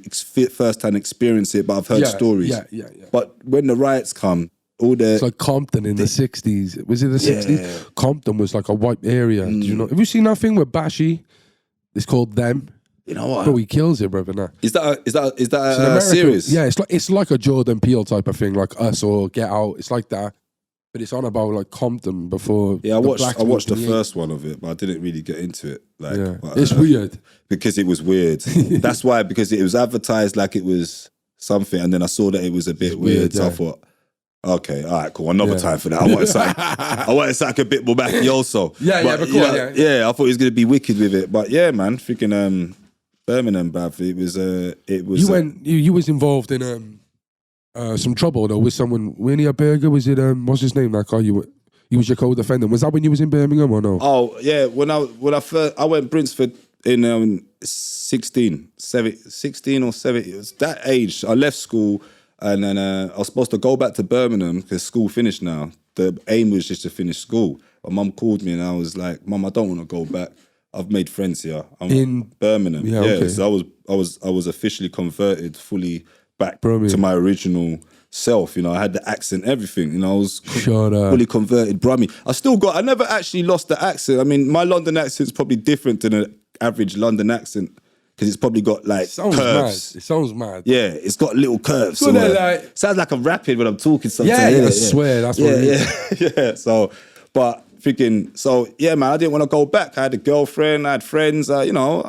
first-hand experience it. But I've heard stories. Yeah. But when the riots come, it's like Compton in the 60s. Was it the 60s? Compton was like a white area. Did you know? Have you seen that thing with Bashy? It's called Them. You know what? Bro, he kills it, brother. Now. Is that a series? Yeah, it's like a Jordan Peele type of thing, like Us or Get Out. It's like that, but it's on about like Compton before. Yeah, I watched the first one of it, but I didn't really get into it. It's weird because it was weird. That's why, because it was advertised like it was something, and then I saw that it was a bit weird. So I thought, okay, all right, cool. Another time for that. I wanted something a bit more backy also. Yeah, but cool. Yeah, I thought he was gonna be wicked with it, but yeah, man, freaking Birmingham, bruv. It was. You was involved in some trouble though with someone. Winnie a Burger, was it? What's his name? That guy he was your co-defendant. Was that when you was in Birmingham or no? Oh yeah, when I went Brinsford in 16 or 17. It was that age. I left school and then I was supposed to go back to Birmingham because school finished now. The aim was just to finish school. But Mum called me and I was like, "Mum, I don't want to go back. I've made friends here. I'm in Birmingham." Yeah, okay. So I was officially converted fully back to my original self. I had the accent, everything. I was fully converted Brummie. I never actually lost the accent. I mean, my London accent's probably different than an average London accent because it's probably got like curves. It sounds mad. Yeah, it's got little curves. So sounds like I'm rapping when I'm talking sometimes. Yeah, I swear that's what it is. Yeah. So. But freaking, so yeah, man, I didn't want to go back. I had a girlfriend, I had friends, you know,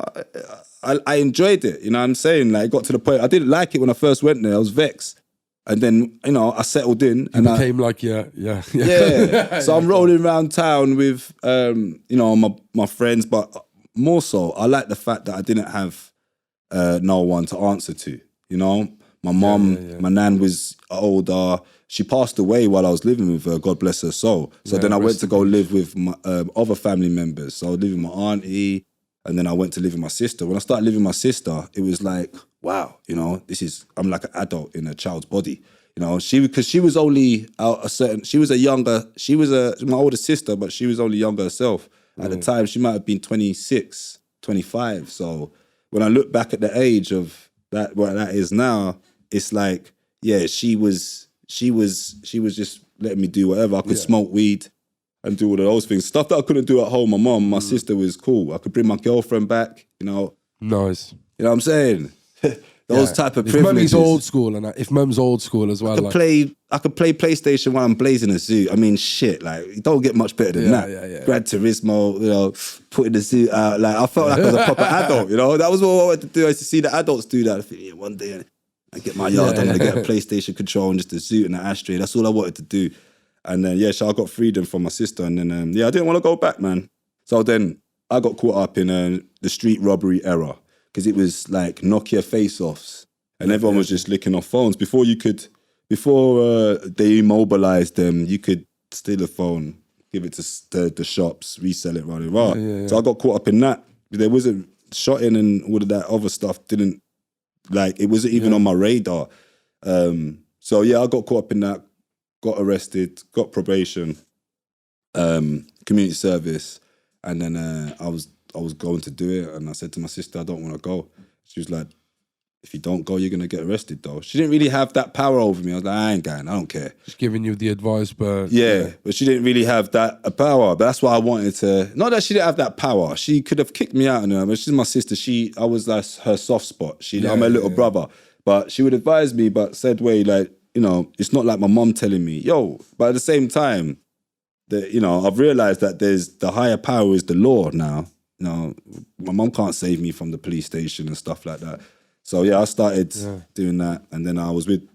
I enjoyed it. You know what I'm saying? Like, it got to the point, I didn't like it when I first went there. I was vexed. And then, you know, I settled in. You became like, yeah. Yeah. So I'm rolling around town with, you know, my friends, but more so, I like the fact that I didn't have no one to answer to, you know? My mom, my nan was older. She passed away while I was living with her, God bless her soul. So then I went to go live with my other family members. So I lived with my auntie, and then I went to live with my sister. When I started living with my sister, it was like, wow, you know, I'm like an adult in a child's body. You know, because she was only my older sister, but she was only younger herself. At the time, she might have been 26, 25. So when I look back at the age of that, what that is now, it's like, yeah, she was just letting me do whatever. I could smoke weed and do all of those things. Stuff that I couldn't do at home. My mom, my sister was cool. I could bring my girlfriend back, you know. Nice. You know what I'm saying? Those type of privileges. If mummy's old school, and if mum's old school as well. I could play PlayStation while I'm blazing a suit. I mean, shit, like, you don't get much better than that. Yeah. Gran Turismo, you know, putting the suit out. Like, I felt like I was a proper adult, you know. That was what I wanted to do. I used to see the adults do that. I think, yeah, one day I get my yard, I'm going to get a PlayStation control and just a suit and an ashtray. That's all I wanted to do. And then, so I got freedom from my sister. And then, I didn't want to go back, man. So then I got caught up in the street robbery era, because it was like Nokia face-offs. And everyone was just licking off phones. Before they immobilized them, you could steal a phone, give it to the shops, resell it, rah. So I got caught up in that. There wasn't shotting and all of that other stuff. It wasn't even on my radar. So I got caught up in that, got arrested, got probation, community service, and then I was going to do it, and I said to my sister, I don't want to go. She was like, if you don't go, you're going to get arrested, though. She didn't really have that power over me. I was like, I ain't going, I don't care. She's giving you the advice, but... Yeah, but she didn't really have that power. But that's why I wanted to... Not that she didn't have that power. She could have kicked me out. But she's my sister. I was like her soft spot. I'm her little brother. But she would advise me, but said, like, you know, it's not like my mom telling me, yo. But at the same time, I've realised that the higher power is the law now. You know, my mom can't save me from the police station and stuff like that. So I started doing that, and then I was with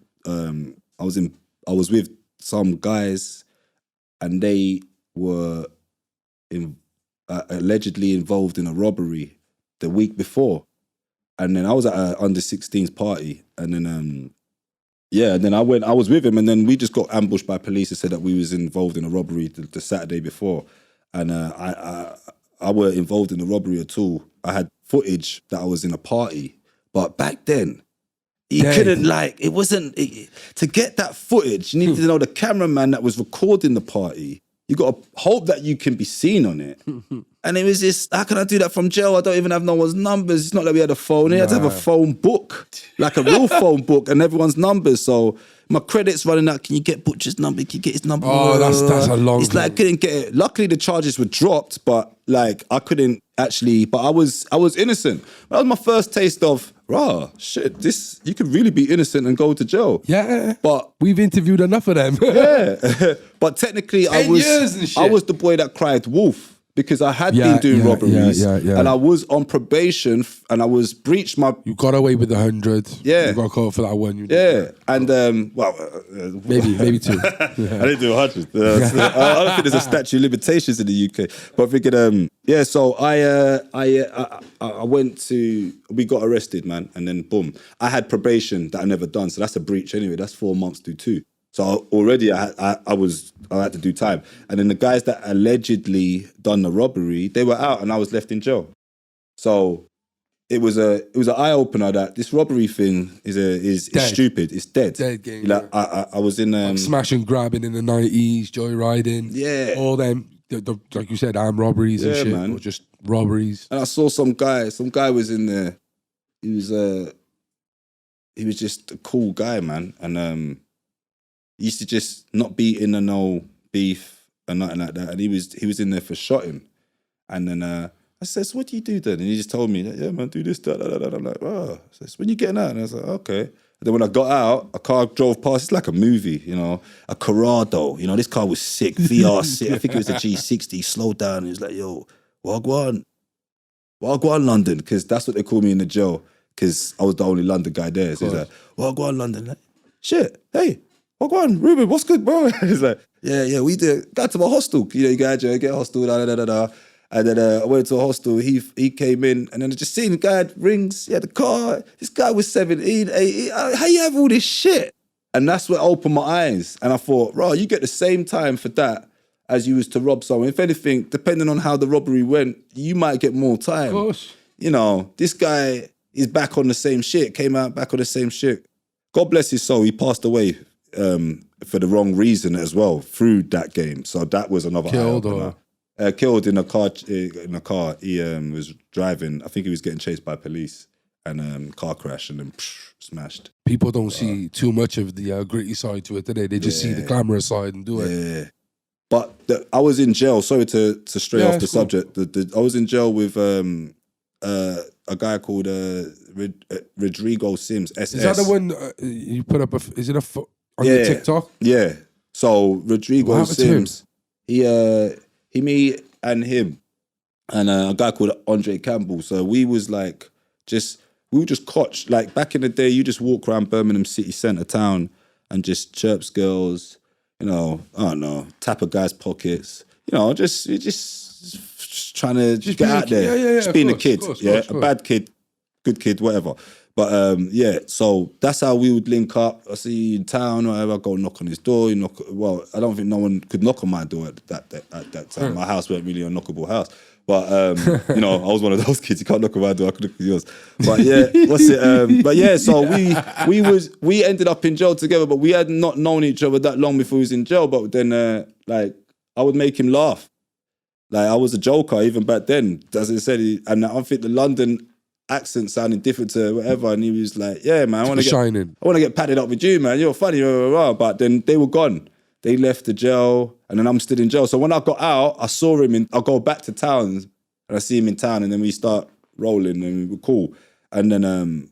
some guys, and they were allegedly involved in a robbery the week before, and then I was at an under-16s party, and then and then I was with him, and then we just got ambushed by police and said that we was involved in a robbery the Saturday before, and I weren't involved in the robbery at all. I had footage that I was in a party. But back then, you couldn't to get that footage, you needed to know the cameraman that was recording the party. You got to hope that you can be seen on it. And it was just, how can I do that from jail? I don't even have no one's numbers. It's not like we had a phone. We had to have a phone book, like a real phone book, and everyone's numbers. So my credit's running out. Can you get Butcher's number? Can you get his number? Oh, that's a long... It's like I couldn't get it. Luckily, the charges were dropped, but like I couldn't actually, but I was innocent. That was my first taste of, shit, this, you could really be innocent and go to jail. Yeah. But we've interviewed enough of them. Yeah. But technically, I was the boy that cried wolf. Because I had been doing robberies and I was on probation and I was breached my... You got away with 100. Yeah. You got caught for that one. And, maybe two. I didn't do 100. I don't think there's a statute of limitations in the UK. But thinking, so I went to... We got arrested, man. And then, boom. I had probation that I never done. So that's a breach anyway. That's 4 months to 2. So already I had to do time. And then the guys that allegedly done the robbery, they were out and I was left in jail. So it was an eye-opener that this robbery thing is stupid. It's dead. Dead game. Like I was in... like smash and grabbing in the 90s, joyriding. Yeah. All them, like you said, armed robberies and shit. Man. Or just robberies. And I saw some guy was in there. He was just a cool guy, man. And he used to just not be in no beef and nothing like that. And he was in there for shotting. And then I said, so what do you do then? And he just told me, yeah, man, do this, that. I'm like, oh. So when you getting out? And I was like, okay. then when I got out, a car drove past. It's like a movie, you know, a Corrado. You know, this car was sick, VR sick. I think it was a G60. Slowed down. And he was like, yo, Wagwan, London, because that's what they call me in the jail, because I was the only London guy there. So he's like, Wagwan, London. Like, shit, hey, Wagwan, Ruben, what's good, bro? He's like, yeah, we did. Got to my hostel. You know, you go out, get a hostel, da. And then I went to a hostel. He came in, and then I just seen the guy had rings. He had the car. This guy was 17, 18. How you have all this shit? And that's what opened my eyes. And I thought, bro, you get the same time for that as you was to rob someone. If anything, depending on how the robbery went, you might get more time. Of course. You know, this guy is back on the same shit. Came out back on the same shit. God bless his soul. He passed away for the wrong reason as well through that game. So that was another Killed eye-opener. Killed in a car. He was driving. I think he was getting chased by police, and car crash, and then smashed. People don't see too much of the gritty side to it today. They just see the glamorous side and do it. Yeah. But I was in jail. Sorry to stray off the subject. I was in jail with a guy called Rodrigo Sims. SS. Is that the one you put up? Is it on your TikTok? Yeah. So Rodrigo Sims, me and him, and a guy called Andre Campbell. So we were just cotch. Like back in the day, you just walk around Birmingham city centre town and just chirps girls, you know, I don't know, tap a guy's pockets, you know, just trying to just get out there. Yeah, just being a kid. A bad kid, good kid, whatever. But so that's how we would link up. I see you in town, or whatever, I go knock on his door. Well, I don't think no one could knock on my door at that time. My house wasn't really a knockable house. But, you know, I was one of those kids. You can't knock on my door, I could knock on yours. But yeah, so we ended up in jail together, but we had not known each other that long before we was in jail. But then, I would make him laugh. Like, I was a joker even back then. As I said, and I think the London accent sounding different to whatever, and he was like, yeah, man, I want to get padded up with you, man, you're funny, blah, blah, blah. But then they were gone. They left the jail, and then I'm still in jail. So when I got out, I saw him I go back to town, and I see him in town, and then we start rolling, and we were cool. And then,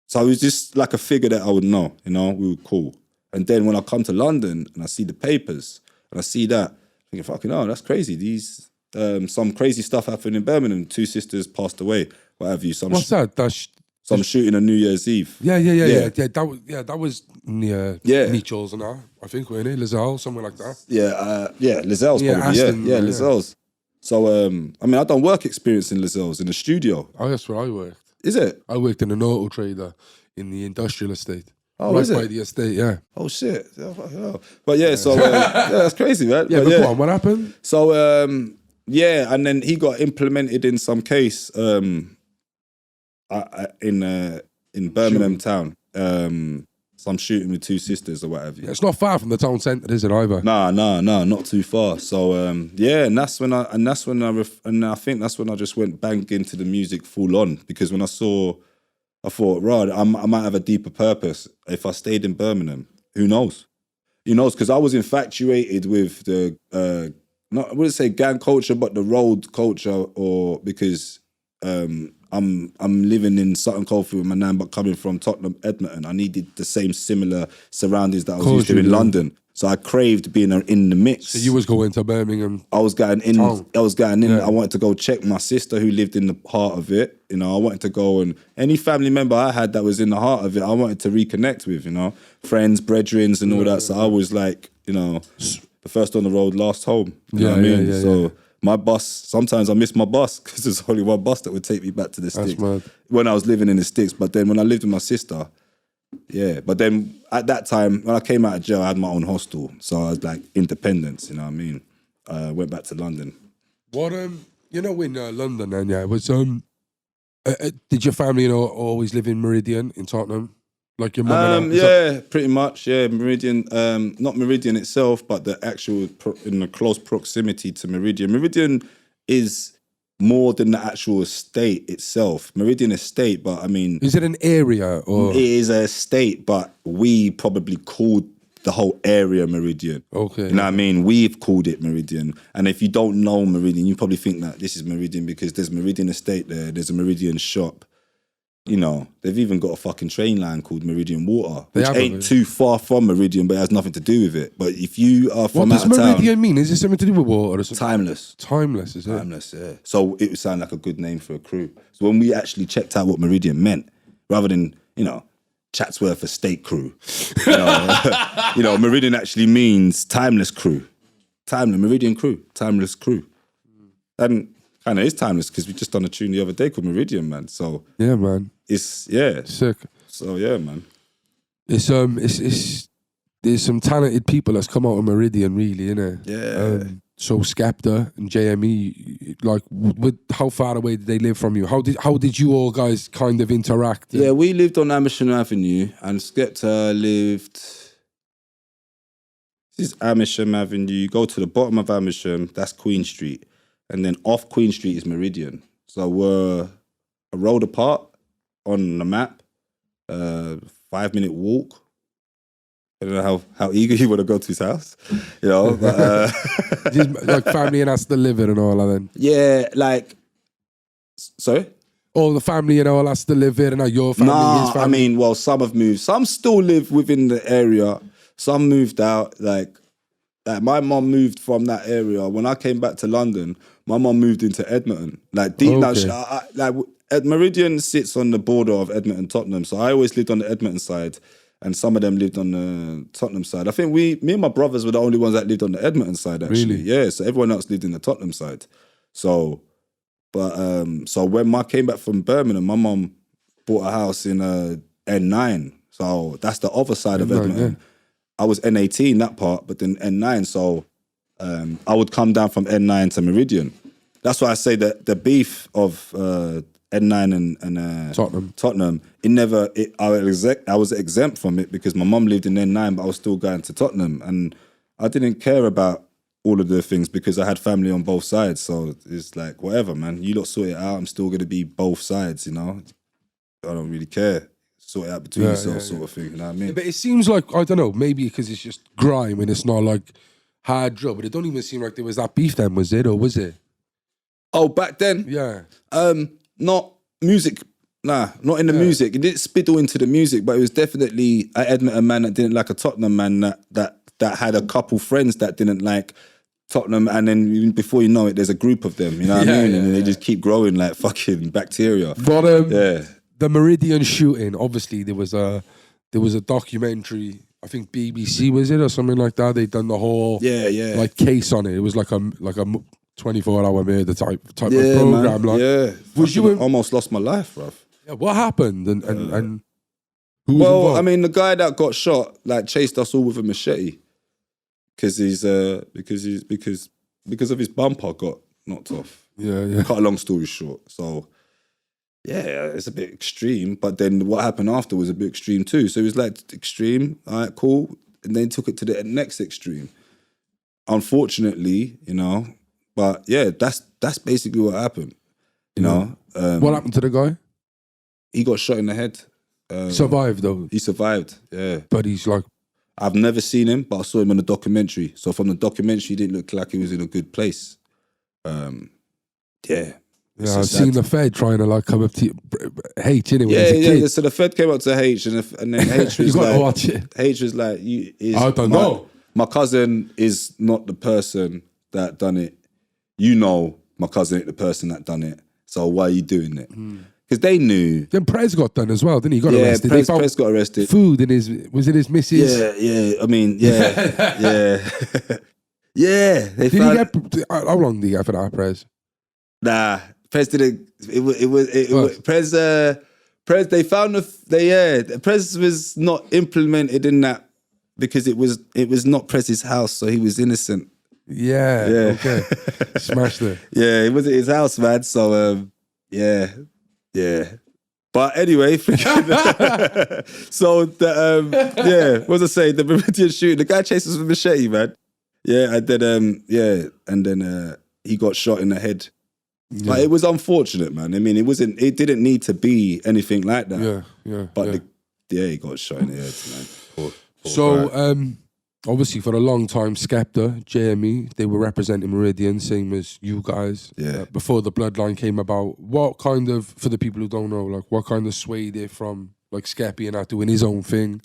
so it was just like a figure that I would know, you know, we were cool. And then when I come to London, and I see the papers, and I see that, I'm thinking, fucking hell, that's crazy. These, some crazy stuff happened in Birmingham. 2 sisters passed away. What have you? What's that? Some shooting on New Year's Eve. Yeah. That was near Mitchell's and that. I think, weren't it? Lizelle, somewhere like that. Yeah, Lizelle's probably. Aston, Lizelle's. So, I mean, I've done work experience in Lizelle's in the studio. Oh, that's where I worked. Is it? I worked in an auto trader in the industrial estate. Oh, right is it? by the estate, yeah. Oh shit! But yeah, so that's crazy, man. Yeah, but go on, what happened? So and then he got implemented in some case in Birmingham town. Some shooting with 2 sisters or whatever. Yeah, it's not far from the town centre, is it either? Nah, not too far. So and I think that's when I just went bang into the music full on, because when I thought, right, I might have a deeper purpose if I stayed in Birmingham. Who knows? Because I was infatuated with the I wouldn't say gang culture, but the road culture, or because I'm living in Sutton Coldfield with my nan, but coming from Tottenham, Edmonton, I needed the same similar surroundings that I was used to in London. So I craved being in the mix. So you was going to Birmingham. I was going in. Yeah. I wanted to go check my sister who lived in the heart of it. You know, I wanted to go, and any family member I had that was in the heart of it, I wanted to reconnect with. You know, friends, brethrens, and all that. So I was like, you know, the first on the road, last home. You know what I mean? So my bus, sometimes I miss my bus because there's only one bus that would take me back to the sticks. Mad. When I was living in the sticks. But then when I lived with my sister, but then at that time, when I came out of jail, I had my own hostel. So I was like independence, you know what I mean? Went back to London. What, in London then, was, did your family, always live in Meridian in Tottenham? Like your mum and pretty much, Meridian, not Meridian itself, but the actual, in the close proximity to Meridian. Meridian is more than the actual estate itself. Meridian estate, but I mean... Is it an area or...? It is an estate, but we probably called the whole area Meridian. Okay. You know what I mean? We've called it Meridian. And if you don't know Meridian, you probably think that this is Meridian because there's Meridian estate there, there's a Meridian shop. you know, they've even got a fucking train line called Meridian Water, They which have, ain't haven't they? too far from Meridian, but it has nothing to do with it. But if you are What from does out of Meridian town, mean? Is it something to do with water or something? timeless. Timeless, is it? Timeless, yeah. So it would sound like a good name for a crew. So when we actually checked out what Meridian meant, rather than, you know, Chatsworth Estate Crew, you know, Meridian actually means timeless crew. Timeless, Meridian crew, timeless crew. And kind of is timeless because we just done a tune the other day called Meridian, man. So Yeah, man. it's, yeah. Sick. So yeah, man. It's there's some talented people that's come out of Meridian, really, innit? Yeah. So Skepta and JME, like, with how far away did they live from you? How did you all guys kind of interact? Yeah, we lived on Amersham Avenue and Skepta lived... This is Amersham Avenue. You go to the bottom of Amersham, that's Queen Street. And then off Queen Street is Meridian. So we're a road apart on the map, 5-minute walk. I don't know how eager you want to go to his house, you know. But, Just, like, family and us to live in and all that then? yeah, like, sorry? All the family and all us to live in and now your family, his Nah, family? I mean, well, some have moved. Some still live within the area. Some moved out. Like my mum moved from that area. When I came back to London, my mum moved into Edmonton. Like deep down, Okay. Meridian sits on the border of Edmonton, Tottenham. So I always lived on the Edmonton side, and some of them lived on the Tottenham side. I think me and my brothers were the only ones that lived on the Edmonton side. Actually, Really? yeah. So everyone else lived in the Tottenham side. So, but so when I came back from Birmingham, my mum bought a house in N9. So that's the other side of N9, Edmonton. yeah. I was N18 that part, but then N9. So I would come down from N9 to Meridian. That's why I say that the beef of N9 and Tottenham. I was exempt from it because my mum lived in N9, but I was still going to Tottenham, and I didn't care about all of the things because I had family on both sides. So it's like, whatever, man. You lot sort it out. I'm still gonna be both sides, you know. I don't really care. Sort it out between yourselves, sort of thing. You know what I mean? But it seems like, I don't know, maybe because it's just grime and it's not like hard drill, but it don't even seem like there was that beef then, was it? Or was it? Oh, back then? Yeah. Not music. Nah, not in the music. It didn't spiddle into the music, but it was definitely an Edmonton man that didn't like a Tottenham man that had a couple friends that didn't like Tottenham, and then before you know it, there's a group of them, you know what I mean? And they just keep growing like fucking bacteria. But yeah. The Meridian shooting, obviously there was a documentary, I think BBC was it or something like that. They'd done the whole like case on it. It was like a 24-hour murder type of program. Man. Like, yeah, was you almost lost my life, bruv. Yeah, what happened and who was well, involved? I mean, the guy that got shot like chased us all with a machete because of his bumper got knocked off. Yeah. Cut a long story short, so. Yeah, it's a bit extreme, but then what happened after was a bit extreme too. So it was like extreme, all right, cool, and then took it to the next extreme. Unfortunately, you know, but yeah, that's basically what happened. You know, what happened to the guy? He got shot in the head. Survived though. He survived, yeah. But he's like, I've never seen him, but I saw him in a documentary. So from the documentary, he didn't look like he was in a good place. Yeah. yeah, I've seen the Fed trying to like come up to H anyway. Yeah. So the Fed came up to H, and then H was You gotta like, watch it. H was like, I don't know. My cousin is not the person that done it. You know, my cousin ain't the person that done it. So why are you doing it? Because they knew. Then Prez got done as well, didn't he? He got arrested. Prez got arrested. Food in was it his missus? Yeah. I mean, yeah. Yeah. Did he get? How long did he get for that, Prez? Nah. Prez didn't. It was Prez. Prez. They found Prez was not implemented in that because it was not Prez's house, so he was innocent. Yeah. Okay. Smashed it. Yeah, it wasn't his house, man. So yeah. But anyway, so what was I saying? The Meridian shooting, the guy chased us with a machete, man. Yeah, and then he got shot in the head. Yeah. Like, it was unfortunate, man. I mean, it didn't need to be anything like that. Yeah. But he got shot in the head, man. Poor so guy. obviously for a long time, Skepta, Jamie, they were representing Meridian, same as you guys. Yeah. Before the Bloodline came about, what kind of, for the people who don't know, like what kind of swayed it from like Skeppy and that doing his own thing,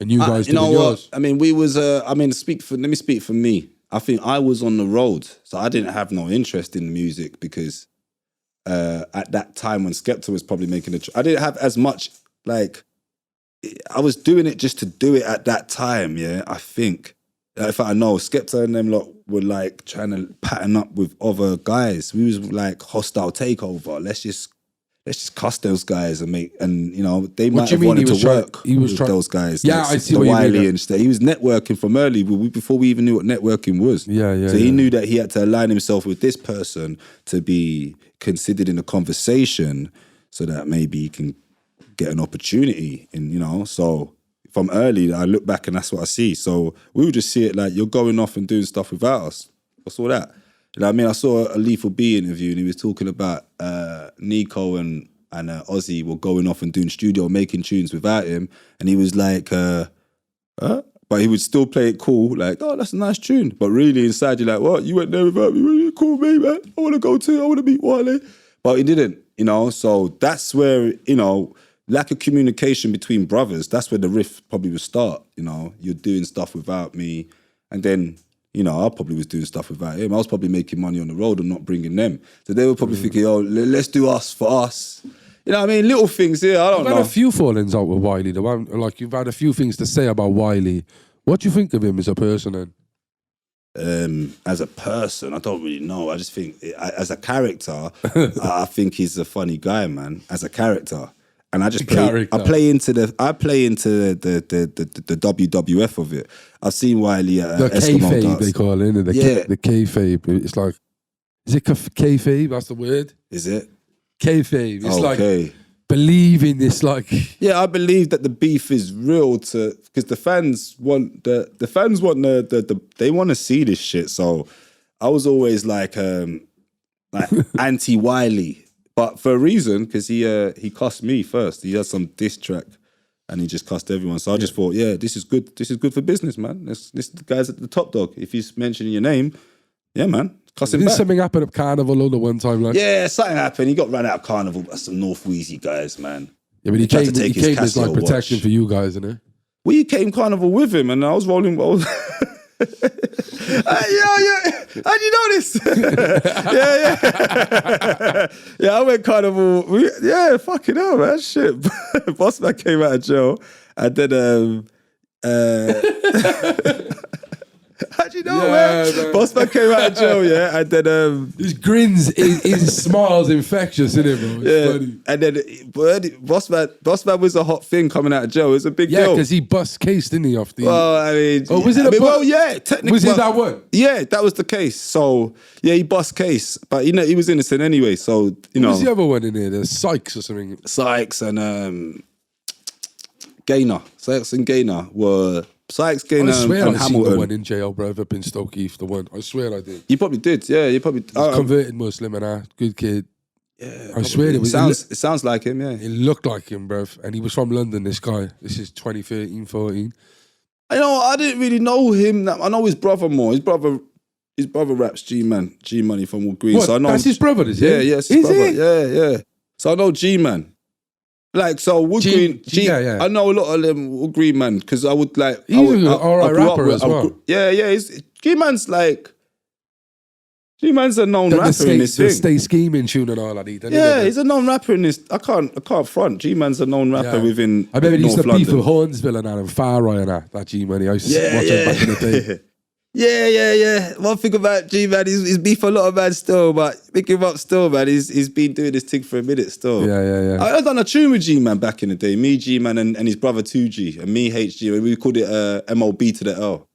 and you guys you know doing what? yours? I mean, we was. Let me speak for me. I think I was on the road, so I didn't have no interest in music because at that time when Skepta was probably making I didn't have as much like. I was doing it just to do it at that time. Yeah, I think. In fact, I know Skepta and them lot were like trying to pattern up with other guys. We was like hostile takeover. Let's just cuss those guys and you know, they might have wanted to work with those guys. Yeah, like, I see the what you Wiley mean. and stuff. He was networking from early before we even knew what networking was. Yeah. So he knew that he had to align himself with this person to be considered in a conversation, so that maybe he can get an opportunity. And you know, so from early, I look back and that's what I see. So we would just see it like, you're going off and doing stuff without us. I saw that. You know what I mean? I saw a Lethal B interview and he was talking about Nico and Ozzy were going off and doing studio, making tunes without him. And he was like, huh? But he would still play it cool, like, oh, that's a nice tune. But really inside, you're like, what? You went there without me? You cool, me, man. I want to meet Wiley. But he didn't, you know? So that's where, you know, lack of communication between brothers, that's where the rift probably would start, you know? You're doing stuff without me. And then, you know, I probably was doing stuff without him. I was probably making money on the road and not bringing them. So they were probably thinking, oh, let's do us for us. You know what I mean? Little things here, I don't know. You've had a few fallings out with Wiley, though. Like, you've had a few things to say about Wiley. What do you think of him as a person, then? As a person, I don't really know. I just think, as a character, I think he's a funny guy, man. As a character. And I just play into the WWF of it. I've seen Wiley at the Eskimo kayfabe, dance. they call it, innit? The kayfabe. It's like, is it kayfabe? That's the word. Is it? Kayfabe. It's okay. like believing this, like. Yeah, I believe that the beef is real because the fans want they want to see this shit. So I was always like anti Wiley. But for a reason, because he cussed me first. He had some diss track, and he just cussed everyone. So I just thought, yeah, this is good. This is good for business, man. This the guy's at the top dog. If he's mentioning your name, yeah, man, cuss him Did back. something happen at Carnival all the one time, like? Yeah, something happened. He got run out of Carnival by some North Wheezy guys, man. Yeah, but he tried came to take his as like Casio protection watch. for you guys, innit? We came Carnival with him, and I was rolling. Yeah. How do you know this? Yeah, I went Carnival. Fucking hell, man. Shit. Boss man came out of jail. And then, how do you know, man? Boss man came out of jail, yeah. And then, his grins, his smile's infectious, isn't it, bro? It's funny. And then, Boss man was a hot thing coming out of jail. It was a big deal. Yeah, because he bust case, didn't he, off the... Well, I mean... Oh, was it well, yeah, technically... Was it that one? Yeah, that was the case. So, yeah, he bust case. But, you know, he was innocent anyway, so, you know... What was the other one in there? The Sykes or something? Sykes and Gaynor. Sykes and Gaynor were... Sykes, Gaynor, I swear and I seen Hamilton. the one in jail, bro, up in Stoke Heath, the one. I swear I did. You probably did, yeah. You probably... He's converted Muslim and that. Good kid. Yeah, I swear it was... It sounds like him, yeah. It looked like him, bruv. And he was from London, this guy. This is 2013, 14. I know, I didn't really know him. I know his brother more. His brother raps G-Man. G-Money from Wood Green. What? So I know That's his brother, is it? Yeah, it's his brother. It? Yeah. So I know G-Man. Like, so Wood Green, yeah. I know a lot of them Wood Green, man, because I would like... He's an alright rapper as well. Yeah. G-Man's like... G-Man's a known rapper in this thing. Stay scheming tune and all that. Yeah, he's a known rapper in this. I can't front. G-Man's a known rapper within I remember he used North to beef London. with Hornsville and that, and Far Eye and that G-Money. I used to watch him back in the day. Yeah. One thing about G-Man, he's beef a lot of man still, but pick him up still, man. He's been doing this thing for a minute still. Yeah. I done a tune with G-Man back in the day. Me, G-Man, and his brother 2G, and me, HG. We called it MOB to the L.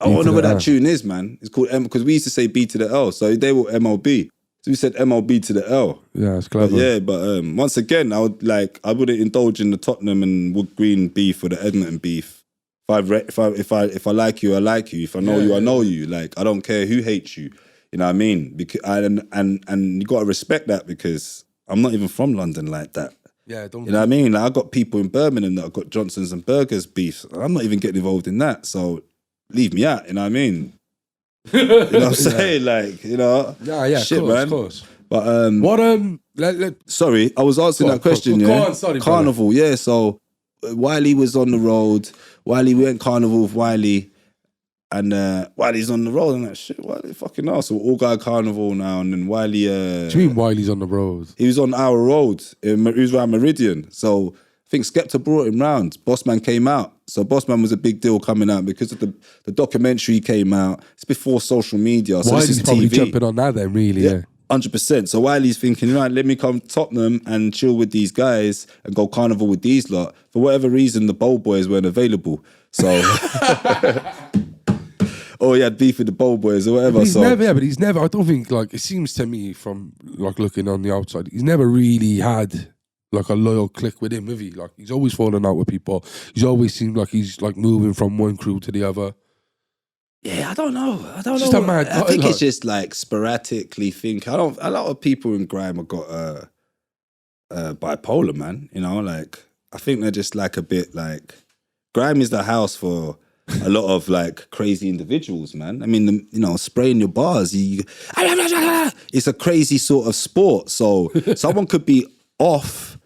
I don't know what that tune is, man. It's called M, because we used to say B to the L, so they were MOB. So we said MOB to the L. Yeah, it's clever. But once again, I wouldn't indulge in the Tottenham and Wood Green beef or the Edmonton beef. If I like you, I like you. If I know you, I know you. Like, I don't care who hates you. You know what I mean? Because and you got to respect that, because I'm not even from London like that. Yeah, don't. You know what I mean? Like, I got people in Birmingham that have got Johnson's and Burgers beef. I'm not even getting involved in that. So leave me out, you know what I mean? You know what I'm saying? Like, you know, shit, of course, man. Of course. But what sorry, I was answering that question. Go on, sorry, Carnival, brother. Yeah. So Wiley was on the road. Wiley went Carnival with Wiley, and Wiley's on the road. I'm like, shit, Wiley, fucking hell. So we're all going Carnival now, and then Wiley. What do you mean Wiley's on the road? He was on our road. He was around Meridian. So I think Skepta brought him round. Bossman came out. So Bossman was a big deal coming out because of the documentary came out. It's before social media. So Wiley's this is probably TV. jumping on that then, really, yeah. 100%. So Wiley's thinking, right, let me come Tottenham and chill with these guys and go Carnival with these lot. For whatever reason, the Bowl Boys weren't available. So, he had beef with the Bowl Boys or whatever. But he's never, I don't think, like, it seems to me from, like, looking on the outside, he's never really had, like, a loyal clique with him, have he? Like, he's always falling out with people. He's always seemed like he's, like, moving from one crew to the other. Yeah, I don't know. I think it's just like sporadically think. A lot of people in grime have got bipolar, man. You know, like I think they're just like a bit like grime is the house for a lot of like crazy individuals, man. I mean, spraying your bars, it's a crazy sort of sport. So someone could be off.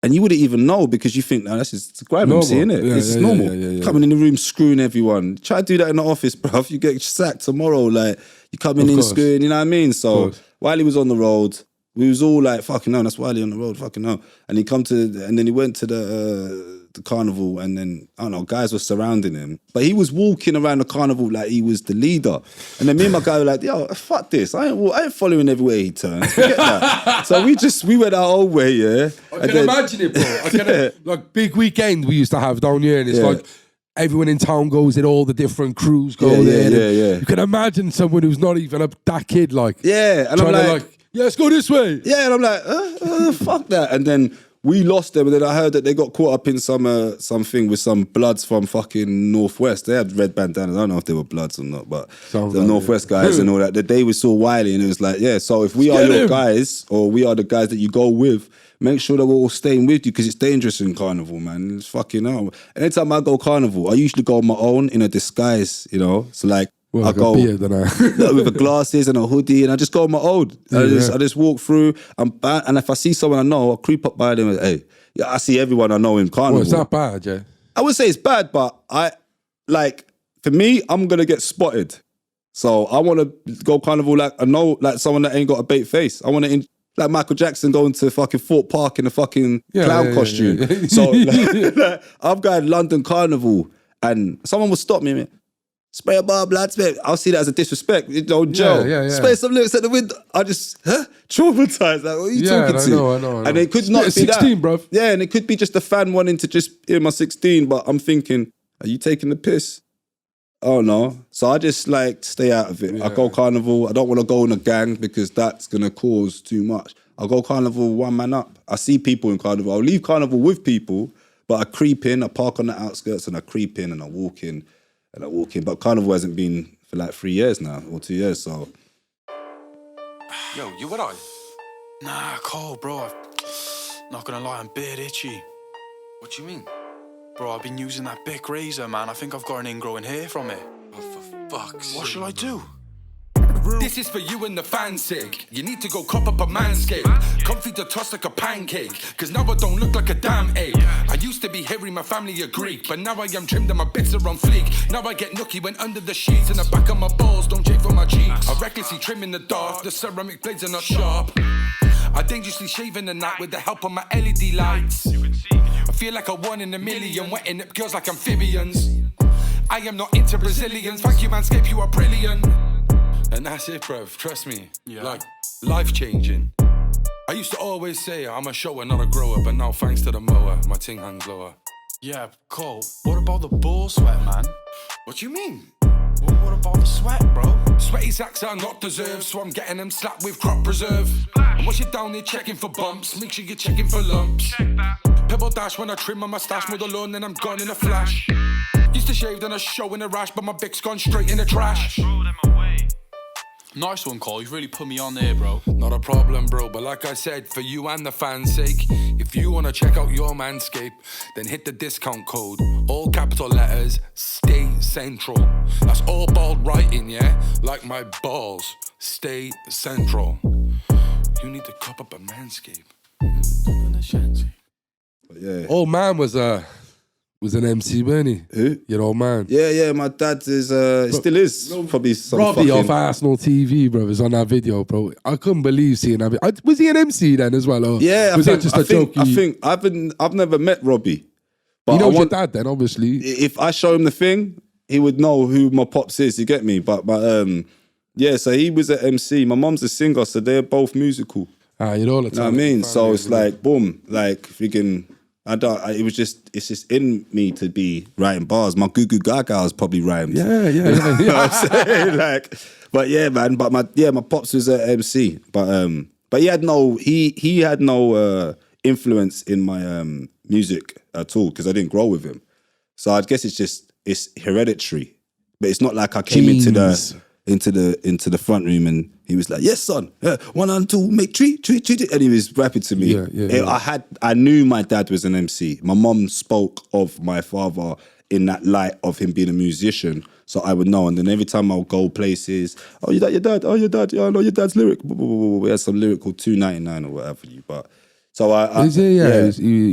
And you wouldn't even know because you think, that's just grime MC, innit? Yeah, it's normal. Yeah. Coming in the room, screwing everyone. Try to do that in the office, bruv. You get sacked tomorrow. Like, you coming in screwing, you know what I mean? So, Wiley was on the road. We was all like, fucking hell, that's Wiley on the road, fucking hell. And then he went to the Carnival, and then, I don't know, guys were surrounding him. But he was walking around the Carnival like he was the leader. And then me and my guy were like, yo, fuck this. I ain't following everywhere he turns. Forget that. So we went our own way, yeah. I can imagine it, bro. Like, big weekend we used to have down here, and it's like, everyone in town goes in, all the different crews go there. Yeah. You can imagine someone who's not even that kid, like, and I'm like, yeah, let's go this way. Yeah, and I'm like, fuck that. And then we lost them, and then I heard that they got caught up in something with some Bloods from fucking Northwest. They had red bandanas. I don't know if they were Bloods or not, but the Northwest guys and all that. The day we saw Wiley, and it was like, so if we are your guys, or we are the guys that you go with, make sure that we're all staying with you because it's dangerous in Carnival, man. It's fucking hell. Anytime I go Carnival, I usually go on my own in a disguise, So like, I go with the glasses and a hoodie, and I just go on my own. I just walk through. And if I see someone I know, I'll creep up by them and hey, I see everyone I know in Carnival. Well, it's not bad, yeah. I would say it's bad, but for me, I'm gonna get spotted. So I want to go Carnival like I know, like someone that ain't got a bait face. I want to like Michael Jackson going to fucking Fort Park in a fucking clown costume. Yeah. So like, I'm going London Carnival, and someone will stop me, man. Spray a bar, blood, spray. I'll see that as a disrespect. Joe. Spray some lyrics at the window. I just, traumatized. Like, what are you talking to? I know. And it could not be 16, that. bruv. Yeah, and it could be just a fan wanting to just hear my 16, but I'm thinking, are you taking the piss? Oh, no. So I just like stay out of it. Yeah. I go Carnival. I don't want to go in a gang because that's going to cause too much. I'll go Carnival one man up. I see people in Carnival. I'll leave Carnival with people, but I creep in, I park on the outskirts and I creep in and I walk in. But Carnival hasn't been for like 3 years now, or 2 years, so. Yo, you what I? Nah, cold, bro. Not gonna lie, I'm a bit itchy. What you mean? Bro, I've been using that big razor, man. I think I've got an ingrowing hair from it. Oh, for fuck's sake. What should I do? This is for you and the fansake. You need to go cop up a manscape. Comfy to toss like a pancake. Cause now I don't look like a damn ape. I used to be hairy, my family a Greek. But now I am trimmed and my bits are on fleek. Now I get nookie when under the sheets. And the back of my balls don't chafe on my cheeks. I recklessly trim in the dark. The ceramic blades are not sharp. I dangerously shaving the night with the help of my LED lights. I feel like a 1 in a million. Wetting up girls like amphibians. I am not into Brazilians. Thank you, manscape, you are brilliant. And that's it, bruv, trust me. Yeah. Like, life-changing. I used to always say I'm a shower, not a grower, but now thanks to the mower, my ting hangs lower. Yeah, Cole, what about the ball sweat, man? What you mean? What about the sweat, bro? Sweaty sacks are not deserved, so I'm getting them slapped with crop preserve. And once you're down there checking for bumps, make sure you're checking for lumps. Pebble dash when I trim my mustache, mow the lawn, then I'm gone in a flash. Used to shave, then I show in a rash, but my Bic's gone straight in the trash. Nice one, Cole. You've really put me on there, bro. Not a problem, bro. But like I said, for you and the fans' sake, if you want to check out your Manscape, then hit the discount code. All capital letters, Stay Central. That's all bold writing, yeah? Like my balls. Stay Central. You need to cop up a Manscape. Yeah. Old man was an MC, weren't he? Who? Your old man. Yeah, my dad is, still is. Probably some Robbie fucking... off Arsenal TV, bro, was on that video, bro. I couldn't believe seeing that. Was he an MC then as well? Or Yeah, was that just a joke? I've never met Robbie. But You know your dad then, obviously. If I show him the thing, he would know who my pops is, you get me? But yeah, so he was an MC. My mum's a singer, so they're both musical. You know all the time. You know what I mean? So it's like, boom, like freaking... it's just in me to be writing bars. My Goo Goo Gaga was probably rhymed. Yeah. You know what I'm saying? Like, but yeah, man. But my pops was an MC. But he had no influence in my music at all because I didn't grow with him. So I guess it's hereditary. But it's not like I came into the front room and he was like, yes, son, 1 and 2, make three, and he was rapping to me. Yeah. I knew my dad was an MC. My mum spoke of my father in that light of him being a musician, so I would know. And then every time I would go places, oh, your dad, yeah, I know your dad's lyric. We had some lyric called 299 or whatever. He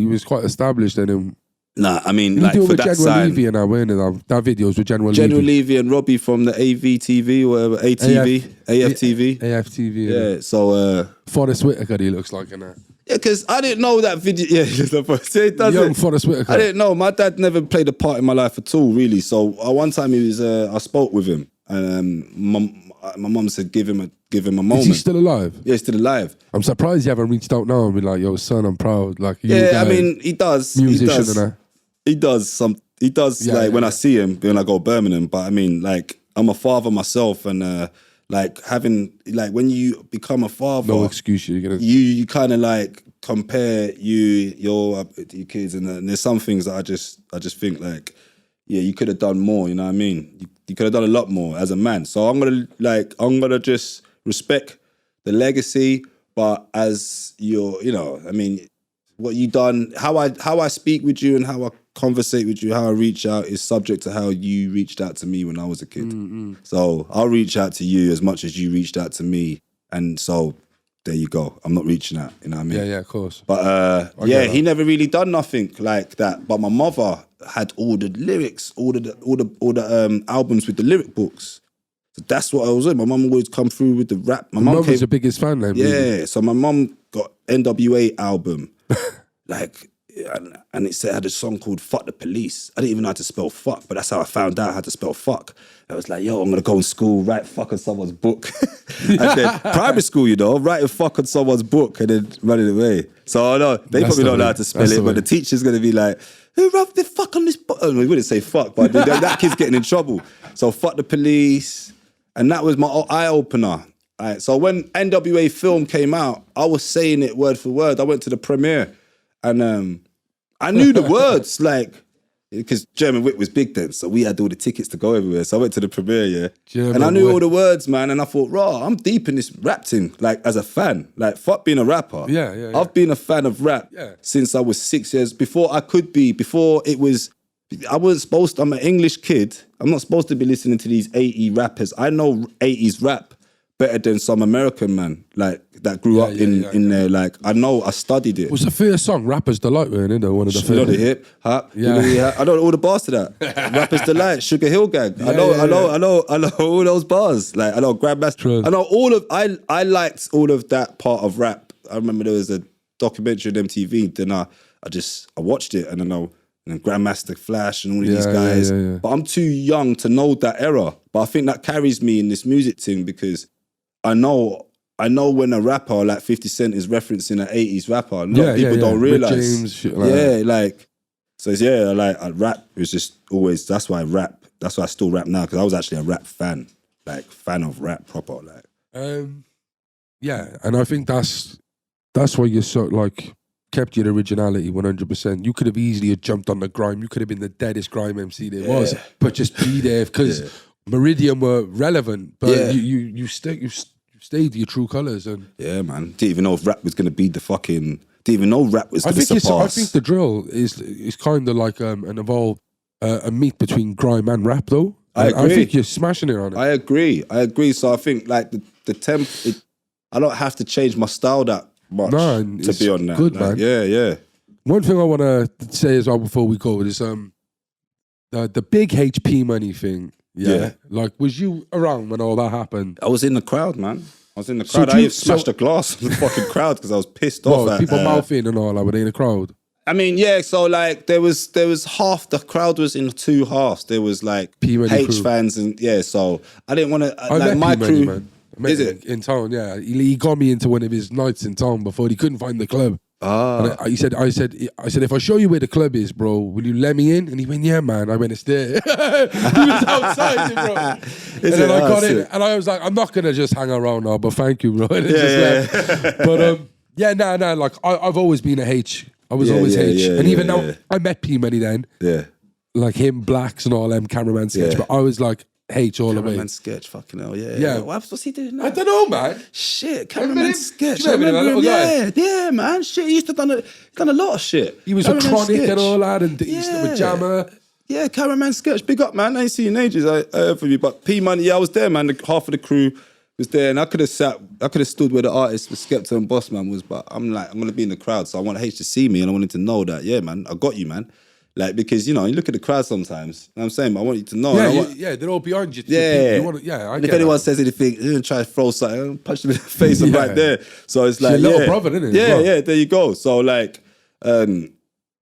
was quite established then. Nah, I mean, You like do it for with that General sign. Levy and I weren't it? That videos with General General Levy. Levy and Robbie from the AVTV or whatever, AFTV. AFTV. Yeah, so... Forrest Whitaker he looks like in that. Yeah, because I didn't know that video. Yeah, it does Young it. Forrest Whitaker. I didn't know. My dad never played a part in my life at all, really. So one time he was, I spoke with him, and my mum said, "Give him a moment." Is he still alive? Yeah, he's still alive. I'm surprised you haven't reached out now and been like, "Yo, son, I'm proud." Like, Yeah, I mean, he does. musician He does. and that. He does when I see him when I go to Birmingham. But I mean, like, I'm a father myself, and like having when you become a father, No excuse. You're gonna. you kind of like compare your kids, and there's some things that I just think like, yeah, you could have done more. You know what I mean? You could have done a lot more as a man. So I'm gonna just respect the legacy, but as I mean, what you done, how I speak with you and how I conversate with you, how I reach out is subject to how you reached out to me when I was a kid. So I'll reach out to you as much as you reached out to me, and so there you go. I'm not reaching out, you know what I mean? Yeah, of course. But he never really done nothing like that. But my mother had all the lyrics, all the albums with the lyric books. So that's what I was in. My mum always come through with the rap. My mum was the biggest fan then. Yeah, really. so my mum got NWA album, and it had a song called "Fuck the Police." I didn't even know how to spell fuck, but that's how I found out how to spell fuck. I was like, yo, I'm gonna go in school, write fuck on someone's book. And then primary school, writing fuck on someone's book and then running away. So I know they probably don't know how to spell it, but the teacher's gonna be like, who wrote the fuck on this book? Oh, we wouldn't say fuck, but that kid's getting in trouble. So fuck the police. And that was my eye opener. Right, so when NWA film came out, I was saying it word for word. I went to the premiere and I knew the words, because German Wit was big then, so we had all the tickets to go everywhere. So I went to the premiere, and I knew all the words, man. And I thought, I'm deep in this rap thing, as a fan. Fuck being a rapper. Yeah. I've been a fan of rap since I was 6 years. Before I wasn't supposed to, I'm an English kid. I'm not supposed to be listening to these 80s rappers. I know 80s rap better than some American man, that grew up in there. I know, I studied it. Was the first song Rapper's Delight, one of the first? You know the hip, hop. Yeah. I know all the bars to that. Rapper's Delight, Sugar Hill Gang. I know all those bars. I know Grandmaster. True. I know all of. I liked all of that part of rap. I remember there was a documentary on MTV. Then I watched it, and I know. And Grandmaster Flash and all of these guys. Yeah. But I'm too young to know that era. But I think that carries me in this music thing because I know when a rapper like 50 Cent is referencing an 80s rapper. A lot of people don't realise. Rick James, shit that. Rap is just always, that's why I rap. That's why I still rap now, because I was actually a rap fan. Fan of rap proper. Yeah, and I think that's why you're so kept your originality 100%. You could have easily jumped on the grime. You could have been the deadest grime MC there was, but just be there because Meridian were relevant, but Yeah. you stayed your true colours. And Yeah, man. Didn't even know if rap was gonna be the fucking. Didn't even know rap was I gonna think surpass. I think the drill is kind of like an evolved a meet between grime and rap, though. I And I agree. think you're smashing it on it. I agree. So I think like the temp. I don't have to change my style that much No, to it's be on that. good, Like, man. Yeah. One thing I want to say as well before we go is the big HP money thing. Yeah. Like, was you around when all that happened? I was in the crowd, man. I was in the So crowd. do I you- even smashed so- a glass in the fucking crowd because I was pissed off. Well, At, people mouthing and all that, were they in the crowd? I mean, yeah. So like, there was half the crowd was in two halves. There was like P-Money H crew. fans and yeah. So I didn't want to I like met my P-Money, crew. man. I met Is him it? in town? Yeah, he got me into one of his nights in town before he couldn't find the club. And I said, if I show you where the club is, bro, will you let me in? And he went, yeah, man. I went, it's there. He was outside, bro. And then I got in, and I was like, I'm not gonna just hang around now, but thank you, bro. And it just left. But no, like I've always been a H. I was always H, and even now I met P-Money then, Yeah. like him, Blacks and all them cameraman sketch, Yeah. but I was like H all the way. Cameraman sketch, fucking hell, yeah. Yeah. What's he doing now? I don't know, man. Shit, Remember cameraman him? sketch. Do you remember I that little him, yeah, man. Shit, he used to done a lot of shit. He was a Cameraman Chronic sketch. and all that, and he used to with Jammer. Yeah, cameraman sketch. Big up, man. I ain't seen you in ages. I heard from you, but P-Money, yeah, I was there, man. Half of the crew was there, and I could have stood where the artist with Skepta and Bossman was, but I'm like, I'm gonna be in the crowd, so I want H to see me, and I wanted to know that, yeah, man, I got you, man. Like, because, you know, you look at the crowd sometimes, you know what I'm saying? But I want you to know. Yeah, they're all behind you. Yeah. You want to, I and get if anyone that. says anything, you're going to try to throw something, punch them in the face, I'm Yeah. right there. So it's your like, little yeah. brother, isn't it, as Yeah, well? yeah, there you go. So like,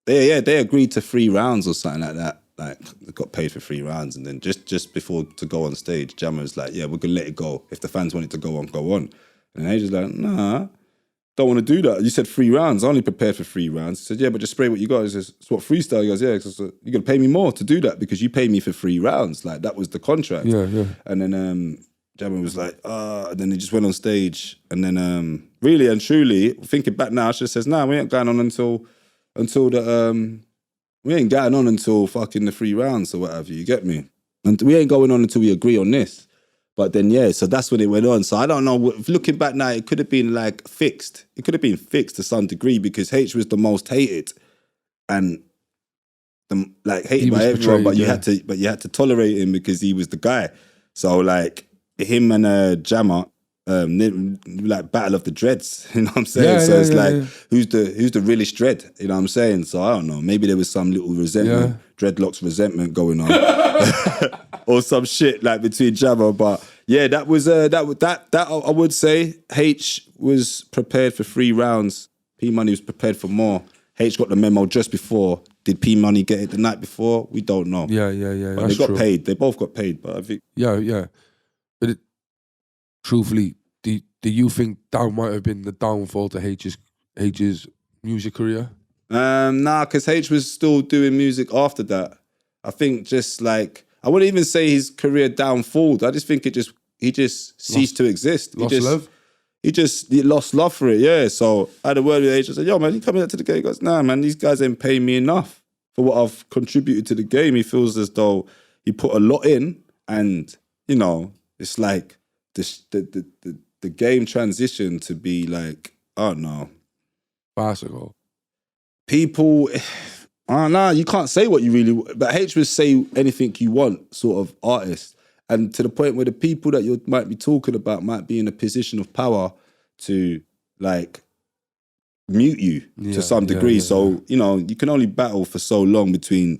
they agreed to 3 rounds or something like that. Like, they got paid for 3 rounds. And then just before to go on stage, Jammer was like, yeah, we're going to let it go. If the fans want it to go on, go on. And then Asia's like, nah, don't want to do that. You said 3 rounds. I only prepared for 3 rounds. He said, yeah, but just spray what you got. He says, it's what, freestyle? He goes, yeah, you're going to pay me more to do that because you paid me for 3 rounds. Like, that was the contract. Yeah. And then Jammer was like, and then he just went on stage. And then really and truly, thinking back now, she just says, nah, we ain't going on until we ain't going on until fucking the 3 rounds or whatever, you get me? And we ain't going on until we agree on this. But then, yeah, so that's when it went on. So I don't know, looking back now, it could have been like fixed. It could have been fixed to some degree because H was the most hated and hated by everyone, but you had to tolerate him because he was the guy. So like him and Jammer, like battle of the dreads, you know what I'm saying? So it's like who's the realest dread, you know what I'm saying? So I don't know, maybe there was some little resentment, dreadlocks resentment going on. Or some shit like between Jammer, but yeah, that was that I would say H was prepared for 3 rounds. P-Money was prepared for more. H got the memo just before. Did P-Money get it the night before? We don't know. Yeah. But That's they got true. paid. They both got paid. But I think Yeah. But truthfully, do you think that might have been the downfall to H's music career? nah, because H was still doing music after that. I think just like I wouldn't even say his career downfalled. I just think he just ceased to exist. Lost love? He lost love for it, yeah. So I had a word with H. I said, yo, man, you coming out to the game? He goes, nah, man, these guys ain't paying me enough for what I've contributed to the game. He feels as though he put a lot in and, you know, it's like the game transition to be like, I don't know. Farcical. People, I don't know, you can't say what you really want. But H would say anything you want, sort of artist. And to the point where the people that you might be talking about might be in a position of power to like mute you to some degree. So, you know, you can only battle for so long between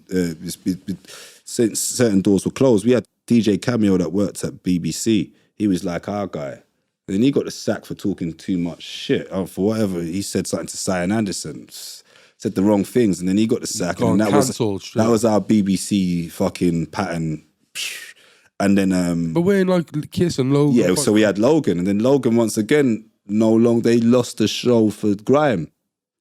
since certain doors were closed. We had DJ Cameo that worked at BBC. He was like our guy. And then he got the sack for talking too much shit. Oh, for whatever. He said something to Cyan Anderson. Said the wrong things. And then he got the sack. And that was our BBC fucking pattern. And then but we're in like Kiss and Logan. yeah, so we had Logan, and then Logan once again they lost the show for Grime.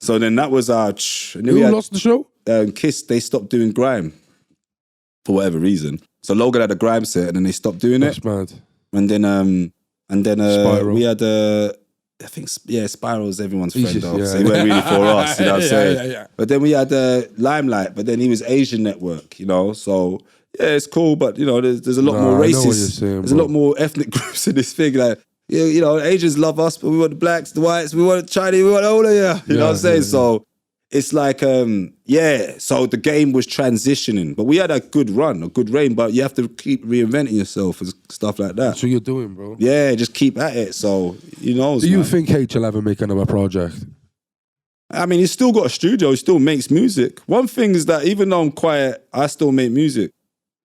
So then that was our and then Who lost the show? Kiss, they stopped doing Grime for whatever reason. So Logan had a Grime set and then they stopped doing That's it. mad. And then Spiral. we had I think Spiral's everyone's friend He's though, just- so he weren't really for us, you know what I'm saying? Yeah. But then we had Limelight, but then he was Asian Network, you know, so yeah, it's cool, but you know, there's a lot more races. There's a lot more ethnic groups in this thing. Like, you know, Asians love us, but we want the blacks, the whites, we want the Chinese, we want all of you. You know what I'm saying? So it's like, so the game was transitioning, but we had a good run, a good reign, but you have to keep reinventing yourself and stuff like that. That's what you're doing, bro. Yeah, just keep at it. So, you know. Do you think H will ever make another project? I mean, he's still got a studio, he still makes music. One thing is that even though I'm quiet, I still make music.